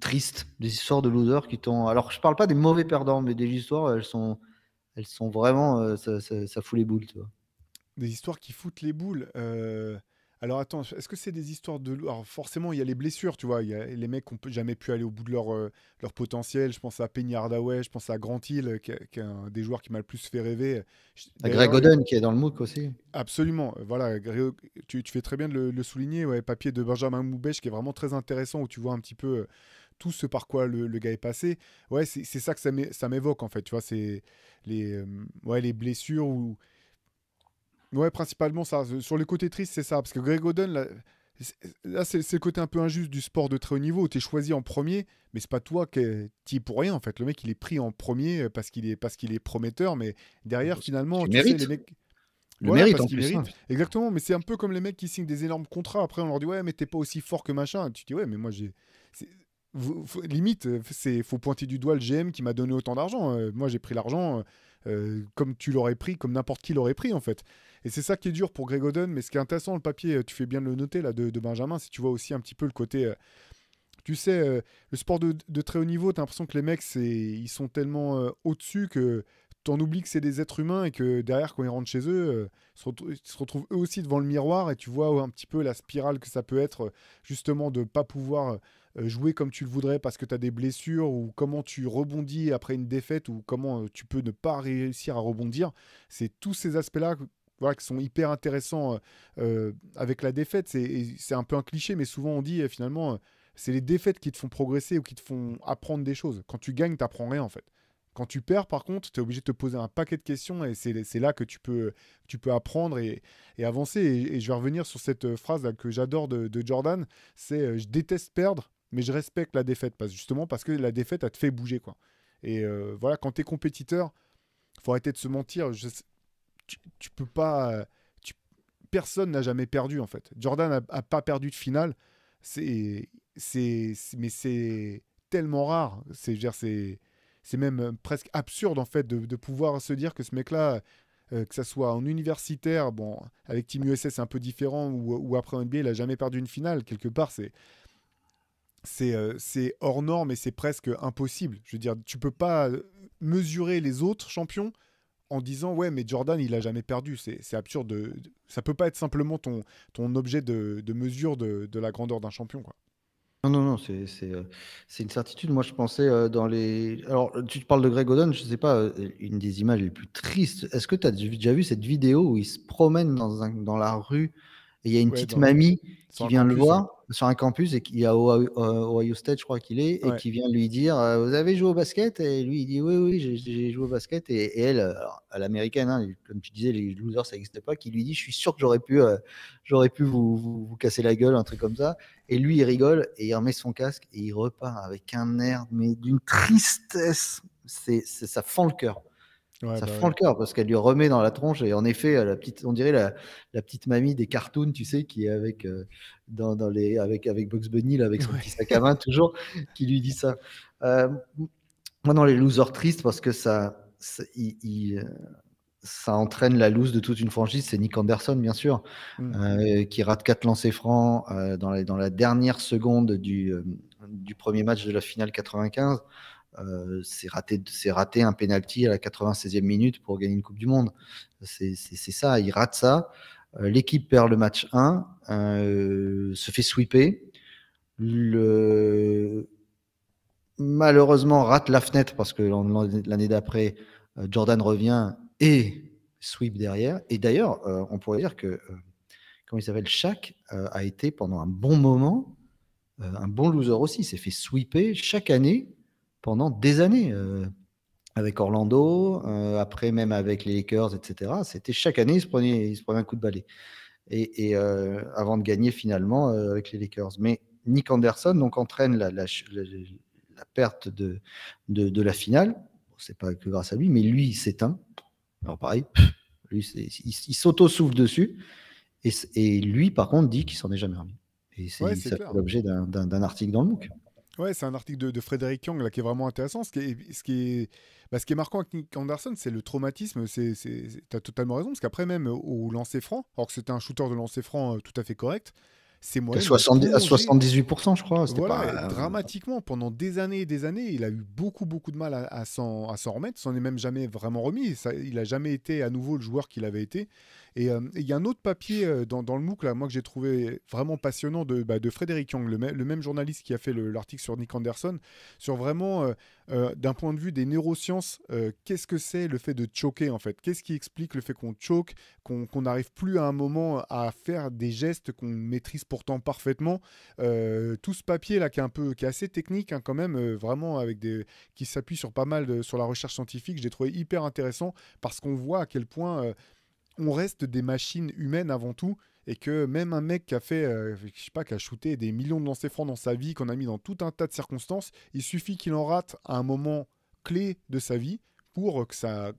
tristes, des histoires de losers qui t'ont. Alors, je parle pas des mauvais perdants, mais des histoires, elles sont vraiment. Ça fout les boules, tu vois. Des histoires qui foutent les boules. Alors attends, est-ce que c'est des histoires de... Alors forcément, il y a les blessures, tu vois. Il y a les mecs qui n'ont jamais pu aller au bout de leur potentiel. Je pense à Penny Hardaway, je pense à Grant Hill, qui est un des joueurs qui m'a le plus fait rêver. Greg Oden qui est dans le MOOC aussi. Absolument. Voilà, tu fais très bien de le souligner. Ouais, papier de Benjamin Moubèche qui est vraiment très intéressant, où tu vois un petit peu tout ce par quoi le gars est passé. Ouais, c'est ça que ça m'évoque, en fait. Tu vois, c'est les blessures ou... Ouais, principalement ça. Sur les côtés tristes, c'est ça. Parce que Greg Oden, là c'est le côté un peu injuste du sport de très haut niveau. Tu es choisi en premier, mais c'est pas toi qui es pour rien, en fait. Le mec, il est pris en premier parce qu'il est prometteur, mais derrière, finalement, tu sais, les mecs... Voilà, mérite parce en qu'il plus. mérite. Exactement, mais c'est un peu comme les mecs qui signent des énormes contrats. Après, on leur dit, ouais, mais t'es pas aussi fort que machin. Tu dis, ouais, mais moi, limite, faut pointer du doigt le GM qui m'a donné autant d'argent. Moi, j'ai pris l'argent comme tu l'aurais pris, comme n'importe qui l'aurait pris, en fait. Et c'est ça qui est dur pour Greg Oden, mais ce qui est intéressant, le papier, tu fais bien de le noter, là, de Benjamin, si tu vois aussi un petit peu le côté... tu sais, le sport de très haut niveau, t'as l'impression que les mecs, ils sont tellement au-dessus que t'en oublies que c'est des êtres humains et que derrière, quand ils rentrent chez eux, ils se retrouvent eux aussi devant le miroir et tu vois un petit peu la spirale que ça peut être, justement, de pas pouvoir jouer comme tu le voudrais parce que tu as des blessures ou comment tu rebondis après une défaite ou comment tu peux ne pas réussir à rebondir. C'est tous ces aspects-là voilà, qui sont hyper intéressants avec la défaite. C'est un peu un cliché, mais souvent on dit finalement, c'est les défaites qui te font progresser ou qui te font apprendre des choses. Quand tu gagnes, tu n'apprends rien en fait. Quand tu perds, par contre, tu es obligé de te poser un paquet de questions et c'est là que tu peux apprendre et avancer. Et je vais revenir sur cette phrase là, que j'adore de Jordan, c'est je déteste perdre, mais je respecte la défaite, justement parce que la défaite, elle te fait bouger, quoi. Et voilà, quand tu es compétiteur, faut arrêter de se mentir. Tu peux pas. Personne n'a jamais perdu, en fait. Jordan a pas perdu de finale. Mais c'est tellement rare. Je veux dire, c'est même presque absurde, en fait, de pouvoir se dire que ce mec-là, que ça soit en universitaire, bon, avec Team USA, c'est un peu différent, ou après en NBA, il a jamais perdu une finale. Quelque part, c'est hors norme et c'est presque impossible. Je veux dire, tu peux pas mesurer les autres champions en disant ouais mais Jordan il a jamais perdu, c'est absurde ça peut pas être simplement ton objet de mesure de la grandeur d'un champion, quoi. Non, non, non, c'est une certitude. Moi, je pensais dans les. Alors, tu te parles de Greg Oden, je sais pas, une des images les plus tristes. Est-ce que tu as déjà vu cette vidéo où il se promène dans la rue et il y a une Ouais, petite mamie sur qui un vient le campus, ouais. voir sur un campus et qui est à Ohio State, je crois qu'il est, et Ouais. qui vient lui dire vous avez joué au basket? Et lui, il dit oui, oui, j'ai joué au basket. Et elle, alors, à l'américaine, hein, comme tu disais, les losers, ça n'existait pas, qui lui dit je suis sûr que j'aurais pu vous casser la gueule, un truc comme ça. Et lui, il rigole et il remet son casque et il repart avec un air, mais d'une tristesse. Ça fend le cœur. Ouais, Ça bah fend ouais. le cœur parce qu'elle lui remet dans la tronche. Et en effet, on dirait la petite mamie des cartoons, tu sais, qui est avec Bugs Bunny, là, avec son petit sac à main, toujours, qui lui dit ça. Euh, Moi, dans les losers tristes, parce que ça entraîne la loose de toute une franchise, c'est Nick Anderson, bien sûr, Mm. qui rate 4 lancers francs dans la dernière seconde du premier match de la finale 95. C'est raté un penalty à la 96e minute pour gagner une Coupe du Monde. C'est ça, il rate ça. L'équipe perd le match 1, se fait sweeper. Malheureusement, rate la fenêtre parce que l'année d'après, Jordan revient et sweep derrière. Et d'ailleurs, on pourrait dire que, comment il s'appelle, Shaq a été pendant un bon moment un bon loser aussi. Il s'est fait sweeper chaque année pendant des années. Avec Orlando, après même avec les Lakers, etc. C'était chaque année, il se prenait un coup de balai. Et avant de gagner finalement avec les Lakers. Mais Nick Anderson donc, entraîne la perte de la finale. Bon, c'est pas que grâce à lui, mais lui, il s'éteint. Alors pareil, lui, il s'auto-souffle dessus. Et lui, par contre, dit qu'il s'en est jamais remis. Et Ouais, c'est ça fait clair. l'objet d'un article dans le MOOC. Ouais, c'est un article de Frédéric Young là, qui est vraiment intéressant. Ce qui est marquant avec Nick Anderson, c'est le traumatisme. Tu as totalement raison, parce qu'après, même au lancer franc, alors que c'était un shooter de lancer franc tout à fait correct, ses moyennes ont À plongé. 78%, je crois. C'était Voilà, et pas. dramatiquement, pendant des années et des années, il a eu beaucoup, beaucoup de mal à s'en remettre. S'en est même jamais vraiment remis. Il a jamais été à nouveau le joueur qu'il avait été. Et il y a un autre papier dans le MOOC, là, moi, que j'ai trouvé vraiment passionnant de Frédéric Young, le même journaliste qui a fait l'article sur Nick Anderson, sur vraiment, d'un point de vue des neurosciences, qu'est-ce que c'est le fait de choquer, en fait? Qu'est-ce qui explique le fait qu'on choque, qu'on n'arrive plus à un moment à faire des gestes qu'on maîtrise pourtant parfaitement? Tout ce papier là qui est assez technique, hein, quand même, vraiment qui s'appuie sur pas mal sur la recherche scientifique, je l'ai trouvé hyper intéressant parce qu'on voit à quel point on reste des machines humaines avant tout, et que même un mec qui a fait, je sais pas, qui a shooté des millions de lancers francs dans sa vie, qu'on a mis dans tout un tas de circonstances, il suffit qu'il en rate à un moment clé de sa vie pour que sa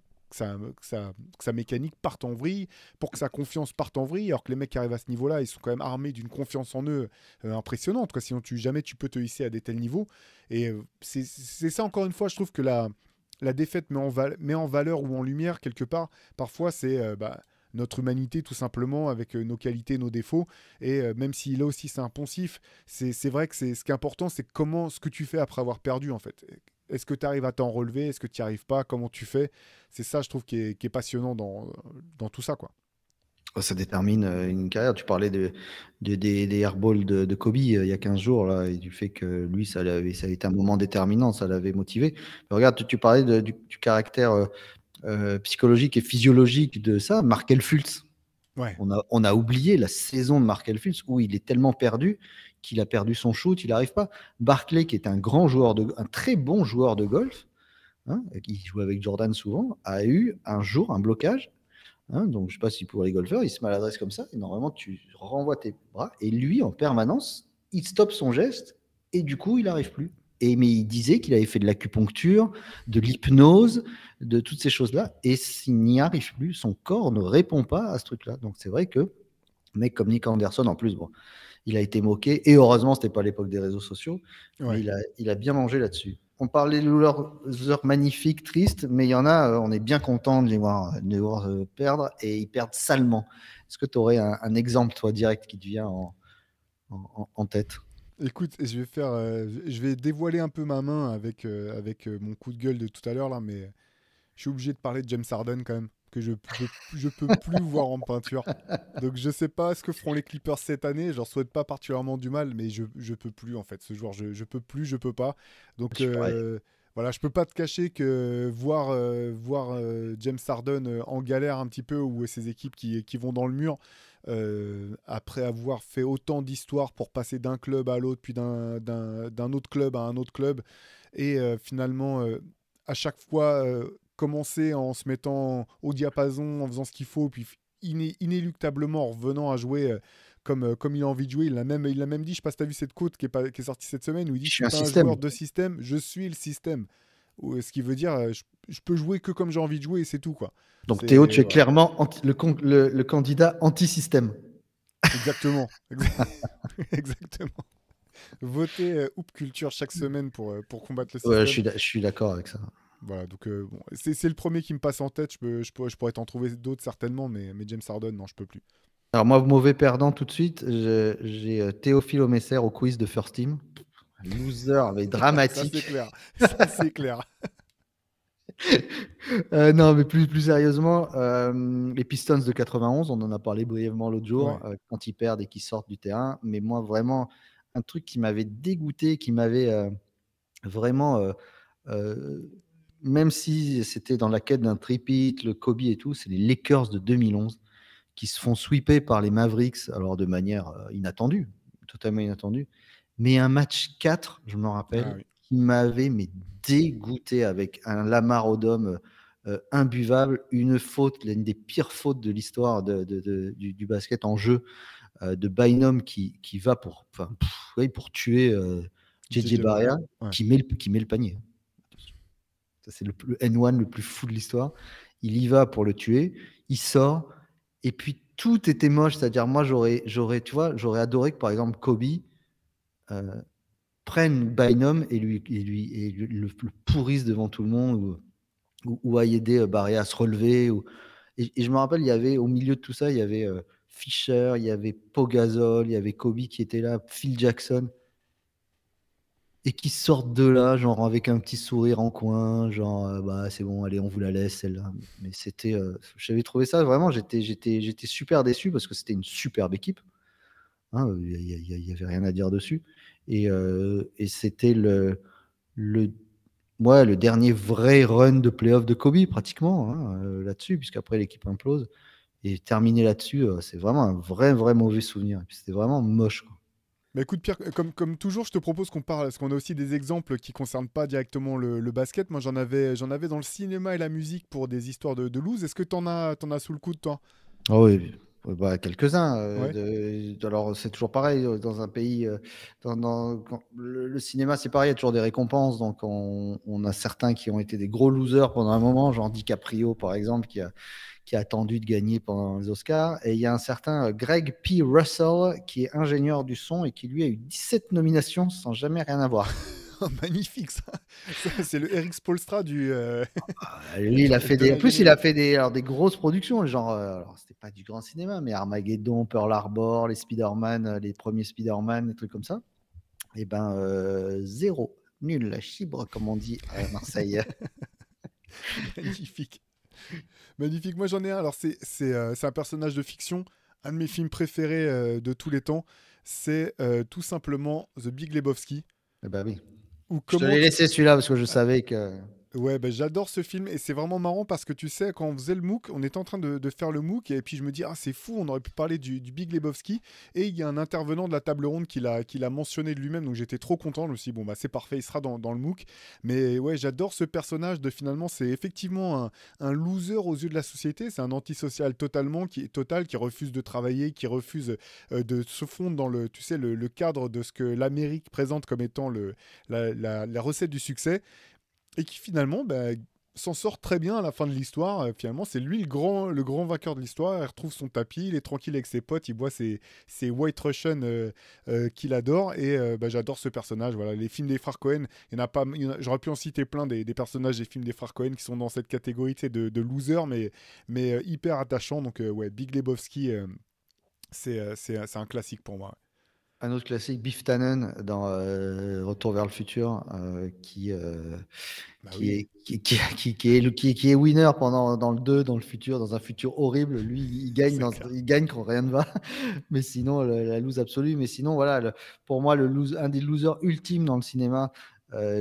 mécanique parte en vrille, pour que sa confiance parte en vrille, alors que les mecs qui arrivent à ce niveau-là, ils sont quand même armés d'une confiance en eux impressionnante, quoi. Sinon jamais tu peux te hisser à des tels niveaux. Et c'est ça, encore une fois, je trouve que la défaite met en valeur ou en lumière quelque part. Parfois, c'est notre humanité tout simplement, avec nos qualités, nos défauts. Et même si là aussi c'est un poncif, c'est vrai que ce qui est important, c'est ce que tu fais après avoir perdu, en fait. Est-ce que tu arrives à t'en relever? Est-ce que tu n'y arrives pas? Comment tu fais? C'est ça, je trouve, qui est passionnant dans tout ça, quoi. Ça détermine une carrière. Tu parlais des airballs de Kobe il y a 15 jours, là, et du fait que lui, ça a été un moment déterminant, ça l'avait motivé. Mais regarde, tu parlais du caractère psychologique et physiologique de ça. Markel Fultz, Ouais. on a oublié la saison de Markel Fultz où il est tellement perdu qu'il a perdu son shoot, il n'arrive pas. Barclay, qui est un très bon joueur de golf, hein, qui joue avec Jordan souvent, a eu un jour un blocage. Hein, donc, je ne sais pas si pour les golfeurs, il se maladresse comme ça. Et normalement, tu renvoies tes bras. Et lui, en permanence, il stoppe son geste. Et du coup, il n'arrive plus. Mais il disait qu'il avait fait de l'acupuncture, de l'hypnose, de toutes ces choses-là. Et s'il n'y arrive plus, son corps ne répond pas à ce truc-là. Donc, c'est vrai que un mec comme Nick Anderson, en plus, bon, il a été moqué. Et heureusement, ce n'était pas l'époque des réseaux sociaux. Mais Ouais. il a bien mangé là-dessus. On parlait de losers magnifiques, tristes, mais il y en a, on est bien content de les voir perdre, et ils perdent salement. Est-ce que tu aurais un exemple, toi, direct, qui te vient en tête? Écoute, je vais dévoiler un peu ma main avec mon coup de gueule de tout à l'heure là, mais je suis obligé de parler de James Harden quand même, que je peux plus voir en peinture. Donc je sais pas ce que feront les Clippers cette année. Je leur souhaite pas particulièrement du mal, mais je peux plus en fait. Ce joueur, je peux plus, je peux pas. Je Donc suis pareil. voilà, je peux pas te cacher que voir James Harden en galère un petit peu ou ses équipes qui vont dans le mur après avoir fait autant d'histoires pour passer d'un club à l'autre, puis d'un autre club à un autre club, et finalement à chaque fois commencer en se mettant au diapason, en faisant ce qu'il faut, puis inéluctablement en revenant à jouer comme il a envie de jouer. Il l'a même dit, je sais pas si tu as vu cette quote qui est sortie cette semaine, où il dit Je je suis suis un pas un joueur système. de système, je suis le système. Ce qui veut dire je peux jouer que comme j'ai envie de jouer et c'est tout quoi. Donc, Théo, tu C'est es voilà. clairement le candidat anti-système. Exactement. Exactement. Voter Hoop Culture chaque semaine pour combattre le Ouais, système. je suis d'accord avec ça. Voilà, donc bon, c'est le premier qui me passe en tête. Je pourrais t'en trouver d'autres certainement, mais James Harden, non, je peux plus. Alors, moi, mauvais perdant tout de suite, j'ai Théophile Omesser au quiz de First Team. Un loser, mais Ça, c'est dramatique. clair. Ça, c'est clair. Non, mais plus sérieusement, les Pistons de 91, on en a parlé brièvement l'autre jour, Ouais. quand ils perdent et qu'ils sortent du terrain. Mais moi, vraiment, un truc qui m'avait dégoûté, qui m'avait vraiment, euh, même si c'était dans la quête d'un tripit, le Kobe et tout, c'est les Lakers de 2011 qui se font sweeper par les Mavericks, alors de manière inattendue, totalement inattendue. Mais un match 4, je me Ah rappelle, oui. qui m'avait dégoûté avec un Lamar Odom imbuvable, une faute, l'une des pires fautes de l'histoire du basket en jeu, de Bynum qui va oui, pour tuer JJ JJ Barea. Barea, Ouais. qui met le panier. Ça, c'est le N1 le plus fou de l'histoire. Il y va pour le tuer, il sort, et puis tout était moche. C'est-à-dire, moi, tu vois, j'aurais adoré que, par exemple, Kobe euh, prenne Bynum et le pourrisse devant tout le monde, ou aille aider Barré à se relever. Et je me rappelle, il y avait au milieu de tout ça, il y avait Fischer, il y avait Pogazol, il y avait Kobe qui était là, Phil Jackson, et qui sortent de là, genre avec un petit sourire en coin, genre bah c'est bon, allez, on vous la laisse celle-là. Mais c'était, j'avais trouvé ça vraiment, j'étais super déçu parce que c'était une superbe équipe. Hein, il y avait rien à dire dessus. Et c'était le, ouais, le dernier vrai run de playoff de Kobe pratiquement, hein, là-dessus, puisqu'après l'équipe implose. Et terminer là-dessus, c'est vraiment un vrai mauvais souvenir. Et puis c'était vraiment moche, quoi. Bah écoute Pierre, comme toujours, je te propose qu'on parle, parce qu'on a aussi des exemples qui concernent pas directement le basket. Moi j'en avais dans le cinéma et la musique pour des histoires de loose. Est-ce que t'en as sous le coude toi? Ah oui, bah, quelques-uns. Ouais. Alors, c'est toujours pareil dans un pays. Le cinéma, c'est pareil, il y a toujours des récompenses. Donc, on a certains qui ont été des gros losers pendant un moment, genre DiCaprio, par exemple, qui a attendu de gagner pendant les Oscars. Et il y a un certain Greg P. Russell, qui est ingénieur du son et qui, lui, a eu 17 nominations sans jamais rien avoir. Magnifique ça. C'est le Eric Spoelstra Lui, il a fait de des. En plus, il l'ingénierie. a fait des grosses productions, genre. Alors, c'était pas du grand cinéma, mais Armageddon, Pearl Harbor, les Spider-Man, les premiers Spider-Man, des trucs comme ça. Et ben, zéro. Nul, la chibre, comme on dit à Marseille. Magnifique. Magnifique. Moi j'en ai un. Alors c'est un personnage de fiction. Un de mes films préférés de tous les temps, c'est tout simplement The Big Lebowski. Eh ben oui. Ou Je te comment l'ai laissé celui-là parce que je savais que. Ouais, bah, j'adore ce film et c'est vraiment marrant parce que tu sais, quand on faisait le MOOC, on était en train de faire le MOOC et puis je me dis, ah, c'est fou, on aurait pu parler du Big Lebowski. Et il y a un intervenant de la table ronde qui l'a mentionné de lui-même, donc j'étais trop content. Je me suis dit, bon, bah, c'est parfait, il sera dans le MOOC. Mais ouais, j'adore ce personnage de finalement, c'est effectivement un loser aux yeux de la société. C'est un antisocial totalement, qui refuse de travailler, qui refuse de se fondre dans le, tu sais, le cadre de ce que l'Amérique présente comme étant la recette du succès et qui finalement bah, s'en sort très bien à la fin de l'histoire. Finalement, c'est lui le grand vainqueur de l'histoire. Il retrouve son tapis, il est tranquille avec ses potes, il boit ses White Russian qu'il adore. Et bah, j'adore ce personnage. Voilà, les films des frères Cohen, il y en a pas, j'aurais pu en citer plein des personnages des films des frères Cohen qui sont dans cette catégorie de loser, mais hyper attachants. Donc ouais, Big Lebowski, c'est un classique pour moi. Un autre classique, Biff Tannen dans Retour vers le futur, Bah qui oui, est, qui est winner dans le 2, dans le futur, dans un futur horrible. Lui, c'est clair. il gagne quand rien ne va, mais sinon, la lose absolue. Mais sinon, voilà, pour moi, un des losers ultimes dans le cinéma,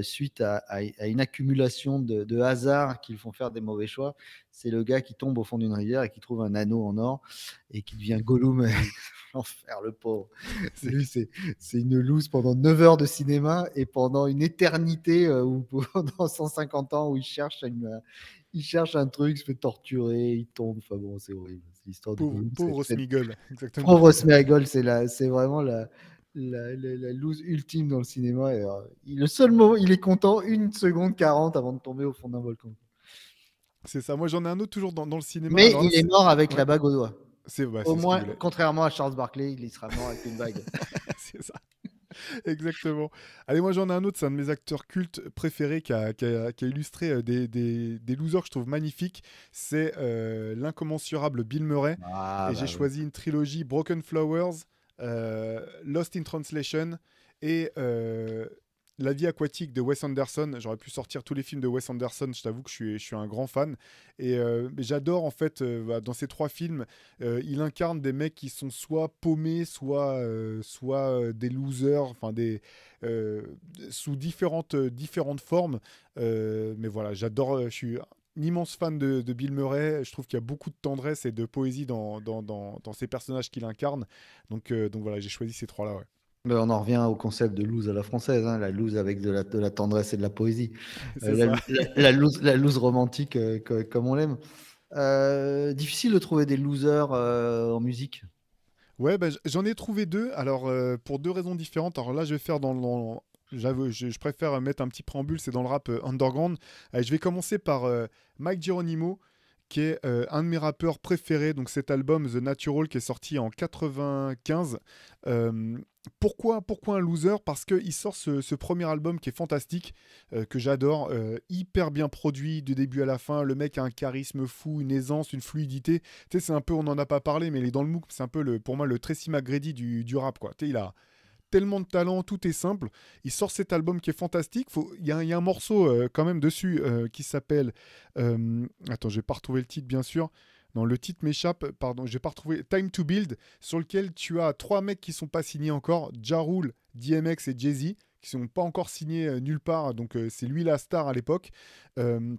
suite à une accumulation de hasards qui le font faire des mauvais choix, c'est le gars qui tombe au fond d'une rivière et qui trouve un anneau en or et qui devient Gollum. L'enfer, le pauvre. C'est Lui, c'est une loose pendant 9 heures de cinéma et pendant une éternité ou pendant 150 ans où il cherche un truc, se fait torturer, il tombe. Enfin bon, c'est horrible. C'est l'histoire de pauvre, Gollum. pauvre Smeagol, exactement. Pauvre Smeagol, c'est vraiment la loose ultime dans le cinéma. Et, le seul moment, il est content 1 seconde 40 avant de tomber au fond d'un volcan. C'est ça. Moi, j'en ai un autre toujours dans le cinéma. Mais Alors là, il est mort avec ouais, la bague au doigt. bah, Au c'est ce qu'il moins, voulait. contrairement à Charles Barkley, il sera mort avec une bague. C'est ça. Exactement. Allez, moi, j'en ai un autre. C'est un de mes acteurs cultes préférés qui a illustré des losers que je trouve magnifiques. C'est l'incommensurable Bill Murray. Ah Et j'ai bah oui. choisi une trilogie Broken Flowers, Lost in Translation et La vie aquatique de Wes Anderson. J'aurais pu sortir tous les films de Wes Anderson, je t'avoue que je suis un grand fan. Et mais j'adore en fait, bah, dans ces trois films, il incarne des mecs qui sont soit paumés, soit des losers, enfin euh, sous différentes formes. Mais voilà, j'adore, je suis un immense fan de Bill Murray. Je trouve qu'il y a beaucoup de tendresse et de poésie dans ces personnages qu'il incarne. Donc voilà, j'ai choisi ces trois-là. Ouais. Mais on en revient au concept de loose à la française, hein, la loose avec de la tendresse et de la poésie. C'est ça. La loose romantique comme on l'aime. Difficile de trouver des losers en musique. Ouais, bah, j'en ai trouvé deux. Alors, pour deux raisons différentes. Alors là, je vais faire j'avoue, je préfère mettre un petit préambule, c'est dans le rap underground. Allez, je vais commencer par Mike Geronimo, qui est un de mes rappeurs préférés. Donc cet album The Natural qui est sorti en 95. Euh, pourquoi un loser? Parce qu'il sort ce premier album qui est fantastique, que j'adore, hyper bien produit du début à la fin. Le mec a un charisme fou, une aisance, une fluidité. Tu sais, c'est un peu, on n'en a pas parlé, mais il est dans le MOOC, c'est un peu pour moi le Tracy McGrady du rap, quoi. Tu sais, il a tellement de talent, tout est simple. Il sort cet album qui est fantastique. Il y a un morceau quand même dessus qui s'appelle. Attends, je vais pas retrouver le titre, bien sûr. Non, le titre m'échappe, pardon, je vais pas retrouver. Time to Build, sur lequel tu as trois mecs qui sont pas signés encore, Ja Rule, DMX et Jay-Z, qui sont pas encore signés nulle part. Donc c'est lui la star à l'époque. Euh,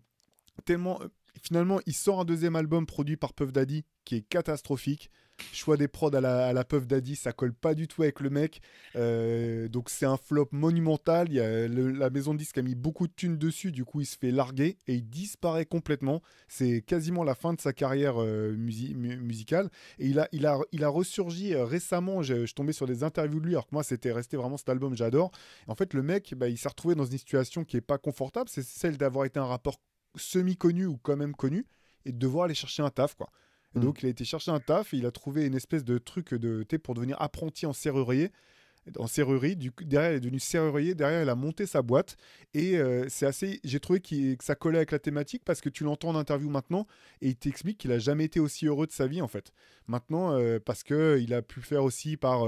tellement. Finalement, il sort un deuxième album produit par Puff Daddy qui est catastrophique. Choix des prods à la Puff Daddy, ça colle pas du tout avec le mec. Donc c'est un flop monumental. La maison de disque a mis beaucoup de thunes dessus, du coup il se fait larguer et il disparaît complètement. C'est quasiment la fin de sa carrière musicale. Et il a ressurgi récemment. Je tombais sur des interviews de lui, alors que moi c'était resté vraiment cet album, j'adore. En fait, le mec, bah, il s'est retrouvé dans une situation qui est pas confortable. C'est celle d'avoir été un rappeur semi-connu ou quand même connu et de devoir aller chercher un taf, quoi. Et Hmm. donc, il a été chercher un taf et il a trouvé une espèce de truc pour devenir apprenti en serrurier. En serrurerie, derrière il est devenu serrurier, derrière il a monté sa boîte et c'est assez. J'ai trouvé que ça collait avec la thématique parce que tu l'entends en interview maintenant et il t'explique qu'il a jamais été aussi heureux de sa vie en fait. Maintenant, parce que il a pu faire aussi par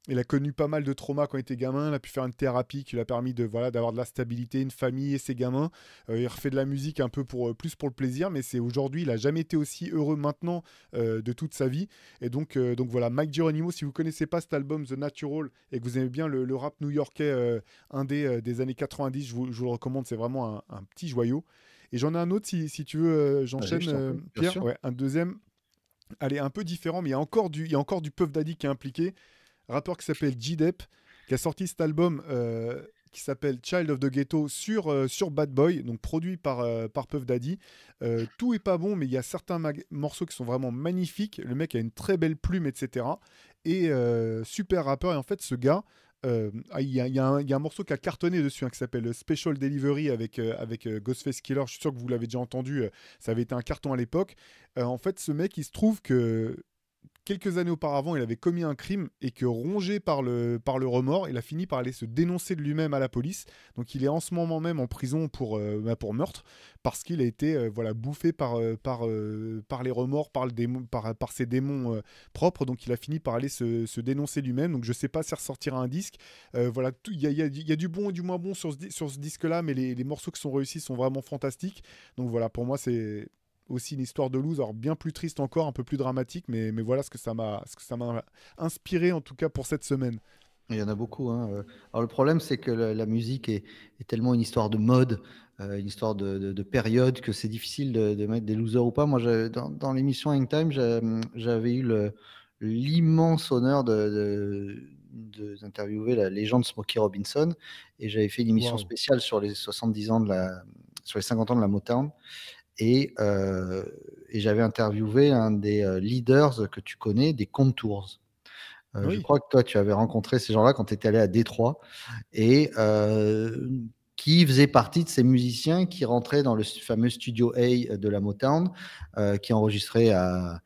Il a connu pas mal de traumas quand il était gamin. Il a pu faire une thérapie qui lui a permis de voilà d'avoir de la stabilité, une famille et ses gamins. Il refait de la musique un peu pour plus pour le plaisir, mais c'est aujourd'hui, il a jamais été aussi heureux maintenant de toute sa vie. Et donc voilà, Mike Geronimo. Si vous connaissez pas cet album The Natural et que vous aimez bien le rap new-yorkais indé des années 90, je vous le recommande. C'est vraiment un petit joyau. Et j'en ai un autre si tu veux, Vas-y, j'enchaîne, je t'en prie, bien Pierre. sûr. Ouais, un deuxième. Allez, un peu différent, mais il y a encore du Puff Daddy qui est impliqué. Rappeur qui s'appelle G-Dep, qui a sorti cet album qui s'appelle Child of the Ghetto sur Bad Boy, donc produit par Puff Daddy. Tout est pas bon, mais il y a certains morceaux qui sont vraiment magnifiques. Le mec a une très belle plume, etc. Et super rappeur. Et en fait, ce gars, il y a un morceau qui a cartonné dessus, hein, qui s'appelle Special Delivery avec Ghostface Killer. Je suis sûr que vous l'avez déjà entendu. Ça avait été un carton à l'époque. En fait, ce mec, il se trouve que quelques années auparavant, il avait commis un crime et que rongé par le remords, il a fini par aller se dénoncer de lui-même à la police. Donc il est en ce moment même en prison pour meurtre parce qu'il a été voilà, bouffé par les remords, par ses démons propres. Donc il a fini par aller se dénoncer lui-même. Donc je sais pas si ressortira un disque. Voilà, il y a du bon et du moins bon sur ce disque-là, mais les morceaux qui sont réussis sont vraiment fantastiques. Donc voilà, pour moi, c'est aussi une histoire de loose, alors bien plus triste encore, un peu plus dramatique, mais voilà ce que ça m'a inspiré en tout cas pour cette semaine. Il y en a beaucoup, hein. Alors le problème, c'est que la musique est tellement une histoire de mode, une histoire de période, que c'est difficile de mettre des losers ou pas. Moi, dans l'émission Hangtime, j'avais eu l'immense honneur d'interviewer la légende Smokey Robinson, et j'avais fait une émission Waouh. spéciale sur les 70 ans sur les 50 ans de la Motown. Et j'avais interviewé un des leaders que tu connais, des Contours. Je Oui, crois que toi, tu avais rencontré ces gens-là quand tu étais allé à Détroit, et qui faisaient partie de ces musiciens qui rentraient dans le fameux studio A de la Motown, qui enregistraient à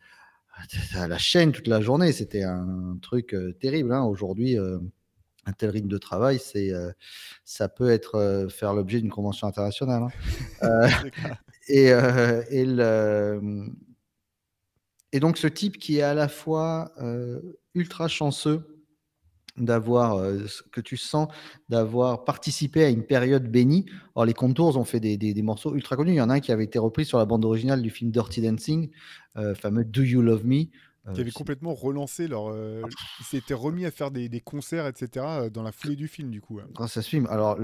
la chaîne toute la journée. C'était un truc terrible, hein. Aujourd'hui, un tel rythme de travail, ça peut être faire l'objet d'une convention internationale, hein. Euh, c'est clair. et, et donc, ce type qui est à la fois ultra chanceux d'avoir, que tu sens d'avoir participé à une période bénie. Or, les Contours ont fait des morceaux ultra connus. Il y en a un qui avait été repris sur la bande originale du film Dirty Dancing, fameux Do You Love Me. Qui avait C'est complètement relancé ils s'étaient remis à faire des concerts, etc. Dans la foulée du film, du coup. grâce à ce film. Alors,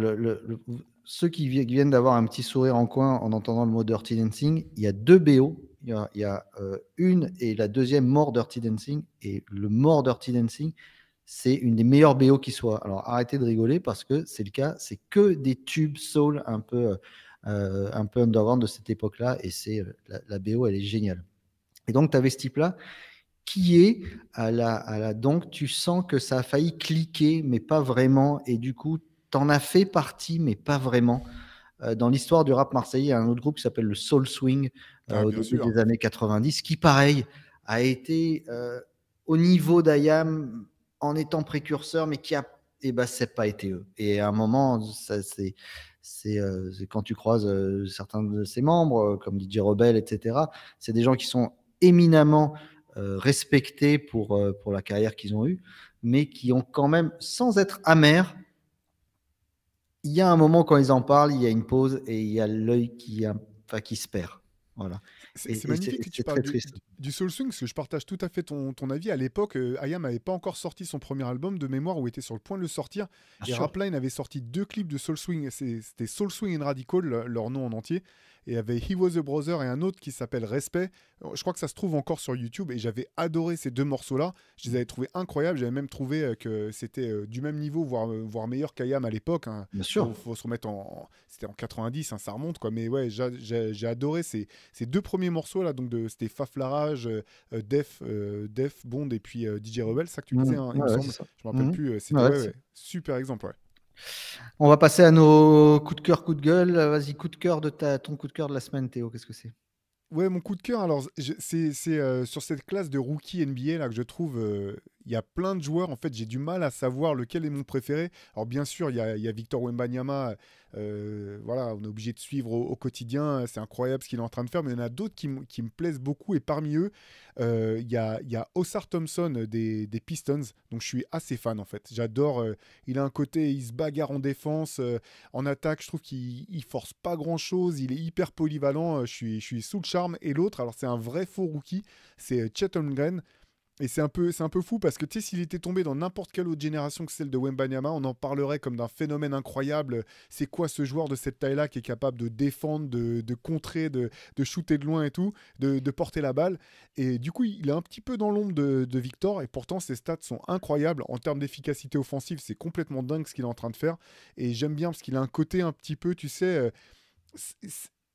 ceux qui viennent d'avoir un petit sourire en coin en entendant le mot Dirty Dancing, il y a deux BO. Il y a une et la deuxième More Dirty Dancing. Et le More Dirty Dancing, c'est une des meilleures BO qui soit. Alors arrêtez de rigoler parce que c'est le cas, c'est que des tubes soul un peu underground de cette époque-là, et la BO, elle est géniale. Et donc tu avais ce type-là qui est donc tu sens que ça a failli cliquer, mais pas vraiment, et du coup tu en as fait partie, mais pas vraiment. Dans l'histoire du rap marseillais, il y a un autre groupe qui s'appelle le Soul Swing, Ah, au bien début sûr. des années 90, qui, pareil, a été au niveau d'IAM en étant précurseur, mais qui a. Eh ben, c'est pas été eux. Et à un moment, c'est quand tu croises certains de ses membres, comme DJ Rebel, etc., c'est des gens qui sont éminemment respectés pour la carrière qu'ils ont eue, mais qui ont quand même, sans être amers, il y a un moment quand ils en parlent, il y a une pause et il y a l'œil enfin, qui se perd. Voilà. C'est Et magnifique que tu c'est parles très du, triste. du Soul Swing, parce que je partage tout à fait ton avis. À l'époque, IAM n'avait pas encore sorti son premier album de mémoire, ou était sur le point de le sortir. Bien Et sûr. Rapline avait sorti 2 clips de Soul Swing. C'était Soul Swing and Radical, leur nom en entier. Et il y avait He Was a Brother et un autre qui s'appelle Respect. Je crois que ça se trouve encore sur YouTube. Et j'avais adoré ces 2 morceaux-là. Je les avais trouvés incroyables. J'avais même trouvé que c'était du même niveau, voire meilleur qu'IAM à l'époque, hein. Bien sûr. Faut se remettre C'était en 90, hein, ça remonte, quoi. Mais ouais, j'ai adoré ces 2 premiers morceaux là, donc c'était Faflarage, Def, Bond et puis DJ Rebel, ça que tu disais, hein, il me Ouais, ouais, c'est semble. ça. Je me rappelle Mhm. plus. C'était Ouais, ouais, c'est- ouais, super exemple, ouais. On va passer à nos coups de cœur, coups de gueule. Vas-y, coup de cœur ton coup de cœur de la semaine, Théo. Qu'est-ce que c'est? Ouais, mon coup de cœur, alors c'est sur cette classe de rookie NBA là que je trouve il y a plein de joueurs. En fait, j'ai du mal à savoir lequel est mon préféré. Alors bien sûr, il y a Victor Wembanyama. Voilà, on est obligé de suivre au quotidien. C'est incroyable ce qu'il est en train de faire, mais il y en a d'autres qui me plaisent beaucoup. Et parmi eux, Il y a Osar Thompson des Pistons, donc je suis assez fan en fait. J'adore. Il a un côté, il se bagarre en défense, en attaque. Je trouve qu'il force pas grand chose. Il est hyper polyvalent. Je suis sous le charme. Et l'autre, alors c'est un vrai faux rookie, c'est Chet Holmgren. Et c'est un peu fou parce que tu sais, s'il était tombé dans n'importe quelle autre génération que celle de Wembanyama, on en parlerait comme d'un phénomène incroyable. C'est quoi ce joueur de cette taille-là qui est capable de défendre, de contrer, de shooter de loin et tout, de porter la balle. Et du coup, il est un petit peu dans l'ombre de Victor et pourtant ses stats sont incroyables. En termes d'efficacité offensive, c'est complètement dingue ce qu'il est en train de faire. Et j'aime bien parce qu'il a un côté un petit peu, tu sais,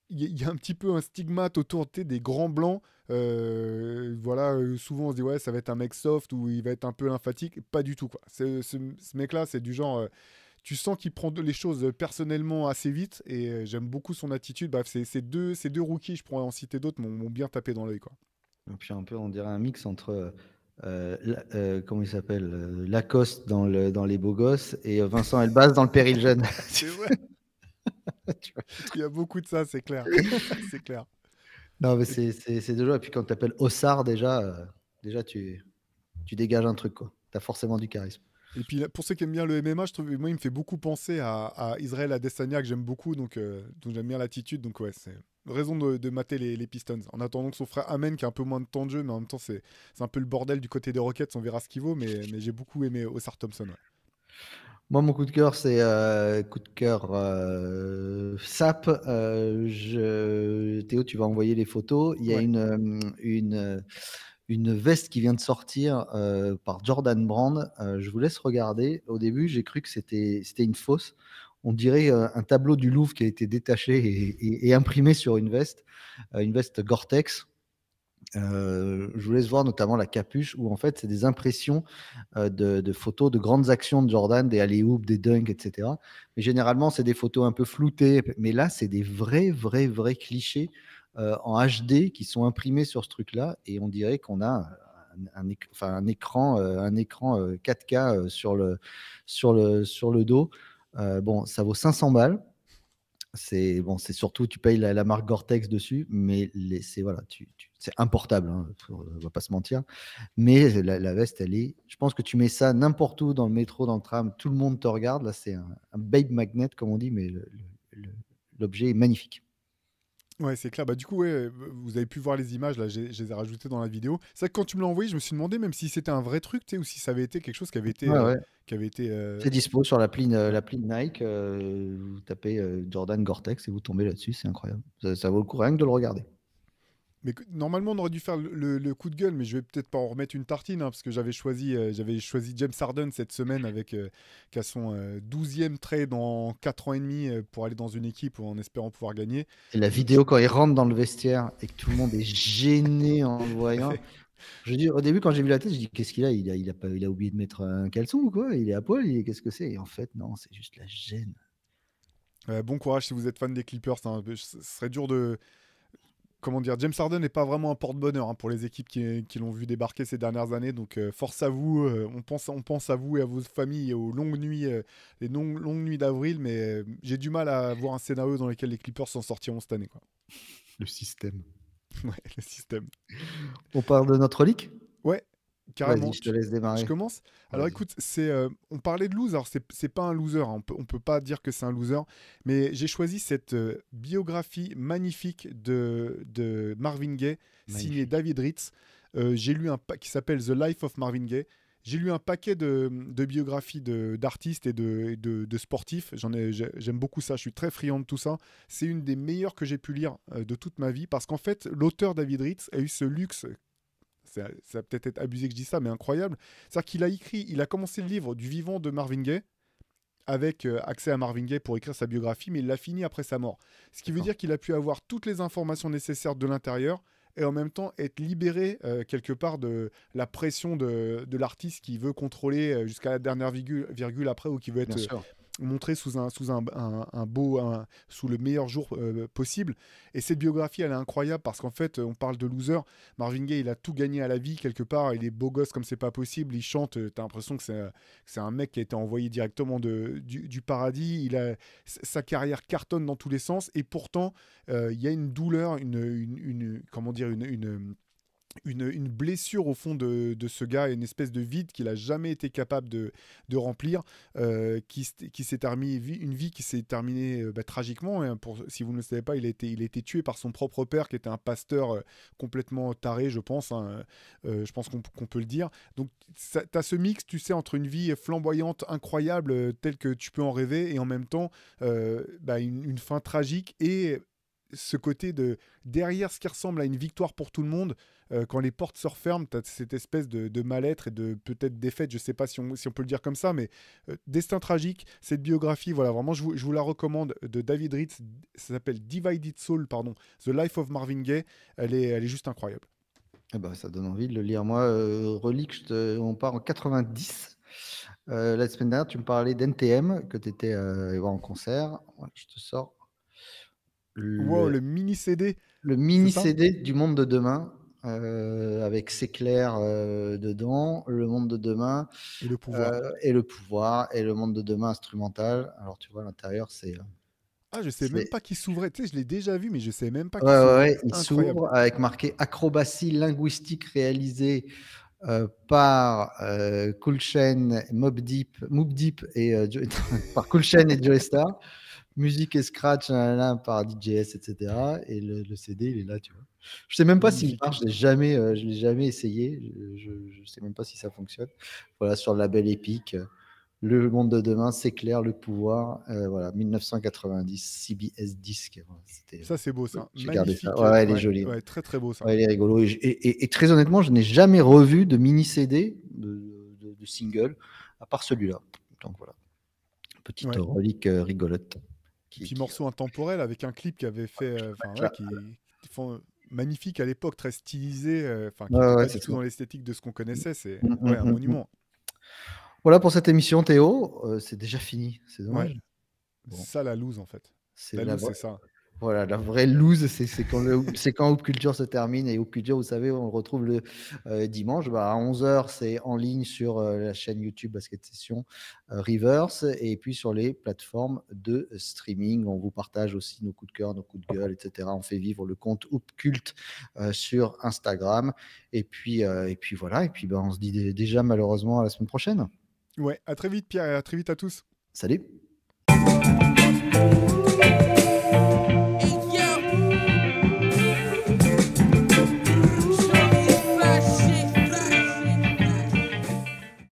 il y a un petit peu un stigmate autour des grands blancs. Voilà, souvent on se dit ouais, ça va être un mec soft ou il va être un peu lymphatique. Pas du tout, quoi. Ce mec-là, c'est du genre. Tu sens qu'il prend les choses personnellement assez vite et j'aime beaucoup son attitude. Bref, ces deux rookies, je pourrais en citer d'autres, m'ont bien tapé dans l'œil, quoi. Et puis un peu, on dirait un mix entre, comment il s'appelle, Lacoste dans Les Beaux Gosses et Vincent Elbaz dans Le Péril Jeune. C'est vrai, Tu vois. il y a beaucoup de ça, c'est clair. C'est clair. Non, mais Et c'est deux jours. Et puis quand tu t'appelles Ossard, déjà tu dégages un truc, quoi. Tu as forcément du charisme. Et puis pour ceux qui aiment bien le MMA, je trouve, moi, il me fait beaucoup penser à Israël Adesanya que j'aime beaucoup, donc j'aime bien l'attitude. Donc ouais, c'est raison de mater les Pistons. En attendant que son frère Amen, qui a un peu moins de temps de jeu, mais en même temps c'est un peu le bordel du côté des Rockets, on verra ce qu'il vaut, mais j'ai beaucoup aimé Osar Thompson. Ouais. Moi, mon coup de cœur, c'est coup de cœur SAP. Théo, tu vas envoyer les photos. Il y a Ouais. une veste qui vient de sortir par Jordan Brand. Je vous laisse regarder. Au début, j'ai cru que c'était une fausse. On dirait un tableau du Louvre qui a été détaché et imprimé sur une veste Gore-Tex. Je vous laisse voir notamment la capuche où en fait c'est des impressions de photos de grandes actions de Jordan, des alley-oops, des dunks, etc. Mais généralement c'est des photos un peu floutées. Mais là c'est des vrais clichés en HD qui sont imprimés sur ce truc-là et on dirait qu'on a un écran 4K sur le dos. Bon, ça vaut 500 balles. C'est bon, c'est surtout tu payes la marque Gore-Tex dessus, mais c'est voilà, c'est importable, hein, on va pas se mentir. Mais la veste, je pense que tu mets ça n'importe où dans le métro, dans le tram, tout le monde te regarde. Là, c'est un babe magnet comme on dit, mais le- l'objet est magnifique. Ouais, c'est clair. Bah, du coup, ouais, vous avez pu voir les images, là, je les ai rajoutées dans la vidéo. C'est vrai que quand tu me l'as envoyé, je me suis demandé même si c'était un vrai truc, tu sais, ou si ça avait été quelque chose qui avait été. Ouais, ouais. Qui avait été C'est dispo sur ouais. l'appli de Nike. Vous tapez Jordan Gore-Tex et vous tombez là-dessus. C'est incroyable. Ça vaut le coup rien que de le regarder. Mais normalement, on aurait dû faire le coup de gueule, mais je vais peut-être pas en remettre une tartine, hein, parce que j'avais choisi James Harden cette semaine avec qui a son 12e trade en 4 ans et demi pour aller dans une équipe en espérant pouvoir gagner. Et la Je- vidéo quand il rentre dans le vestiaire et que tout le monde est gêné en le voyant. Je dis, au début, quand j'ai vu la tête, je dis qu'est-ce qu'il a? Il a oublié de mettre un caleçon ou quoi? Il est à poil? Qu'est-ce que c'est? Et en fait, non, c'est juste la gêne. Bon courage si vous êtes fan des Clippers, hein. Ce serait dur de. Comment dire, James Harden n'est pas vraiment un porte-bonheur, hein, pour les équipes qui l'ont vu débarquer ces dernières années. Donc force à vous, on pense à vous et à vos familles et aux longues nuits, longues nuits d'avril. Mais j'ai du mal à voir un scénario dans lequel les Clippers s'en sortiront cette année, quoi. Le système. Ouais, le système. On parle de notre leak? Ouais, Vas-y, carrément. je te laisse Je démarrer. commence. Alors Vas-y. écoute, on parlait de loser. Alors c'est pas un loser, hein. On peut pas dire que c'est un loser. Mais j'ai choisi cette biographie magnifique de Marvin Gaye, signée Magnifique. David Ritz. J'ai lu qui s'appelle The Life of Marvin Gaye. J'ai lu un paquet de biographies d'artistes et de sportifs. J'aime beaucoup ça. Je suis très friand de tout ça. C'est une des meilleures que j'ai pu lire de toute ma vie parce qu'en fait, l'auteur David Ritz a eu ce luxe. Ça va peut-être être abusé que je dise ça, mais incroyable. C'est-à-dire il a commencé le livre du vivant de Marvin Gaye, avec accès à Marvin Gaye pour écrire sa biographie, mais il l'a fini après sa mort. Ce qui veut D'accord. dire qu'il a pu avoir toutes les informations nécessaires de l'intérieur et en même temps être libéré quelque part de la pression de l'artiste qui veut contrôler jusqu'à la dernière virgule après, ou qui veut Bien être sûr. montré sous le meilleur jour possible. Et cette biographie, elle est incroyable parce qu'en fait, on parle de loser. Marvin Gaye, il a tout gagné à la vie quelque part. Il est beau gosse comme c'est pas possible. Il chante. T'as l'impression que c'est un mec qui a été envoyé directement du paradis. Sa carrière cartonne dans tous les sens. Et pourtant, il y a une douleur, comment dire, une blessure au fond de ce gars, une espèce de vide qu'il a jamais été capable de remplir, qui s'est terminé, une vie qui s'est terminée tragiquement. Hein. Si vous ne le savez pas, il a été tué par son propre père, qui était un pasteur complètement taré, je pense. Hein. Je pense qu'on peut le dire. Donc, tu as ce mix, tu sais, entre une vie flamboyante, incroyable, telle que tu peux en rêver, et en même temps, une fin tragique et ce côté de derrière ce qui ressemble à une victoire pour tout le monde, quand les portes se referment, tu as cette espèce de mal-être et de peut-être défaite, je sais pas si on peut le dire comme ça, mais destin tragique, cette biographie, voilà, vraiment, je vous la recommande, de David Ritz, ça s'appelle Divided Soul, pardon, The Life of Marvin Gaye, elle est juste incroyable. Eh ben, ça donne envie de le lire. Moi, Relique, on part en 90. La semaine dernière, tu me parlais d'NTM, que tu étais voir en concert. Ouais, je te sors Wow, le, le mini CD, le c'est mini ça? CD du Monde de demain, avec C'est clair dedans, Le Monde de demain, Et le pouvoir. et Le pouvoir, et Le Monde de demain instrumental. Alors, tu vois, à l'intérieur, Ah, je sais même c'est pas qui s'ouvrait, tu sais, je l'ai déjà vu, mais je sais même pas ouais, qui ouais, s'ouvrait. ouais, il Incroyable. s'ouvre avec marqué acrobatie linguistique réalisée par Coolchain, Mobb Deep et par Coolchain et Joey Star. Musique et scratch là, par DJS, etc. Et le CD, il est là, tu vois. Je sais même pas s'il Magnifique. marche. Je l'ai jamais essayé. Je sais même pas si ça fonctionne. Voilà, sur le label Epic. Le monde de demain, c'est clair, le pouvoir. Voilà, 1990, CBS Disc. Voilà, Ça, c'est beau, ça. j'ai gardé ça. Magnifique. Ouais, ouais, elle est Ouais, jolie. ouais, très très beau, ça. Ouais, il est rigolo. Et très honnêtement, je n'ai jamais revu de mini CD de single, à part celui-là. Donc voilà, petite Ouais. relique rigolote. Puis Qui morceau intemporel avec un clip qui avait fait, enfin ouais, là. qui font magnifique à l'époque, très stylisé, enfin qui Ouais, n'était ouais, pas du c'est tout ça. dans l'esthétique de ce qu'on connaissait. C'est Mm, ouais mm, un mm, mm. monument. Voilà pour cette émission, Théo. C'est déjà fini. C'est Ouais, dommage. Bon, ça la loose en fait. c'est La la loose, vraie. c'est ça. Voilà, la vraie loose, c'est quand c'est quand Hoop Culture se termine. Et Hoop Culture, vous savez, on le retrouve le dimanche. Bah, à 11h, c'est en ligne sur la chaîne YouTube Basket Session Reverse. Et puis sur les plateformes de streaming. On vous partage aussi nos coups de cœur, nos coups de gueule, etc. On fait vivre le compte Hoop Cult sur Instagram. Et puis voilà. Et puis bah, on se dit déjà malheureusement à la semaine prochaine. Ouais, à très vite Pierre et à très vite à tous. Salut!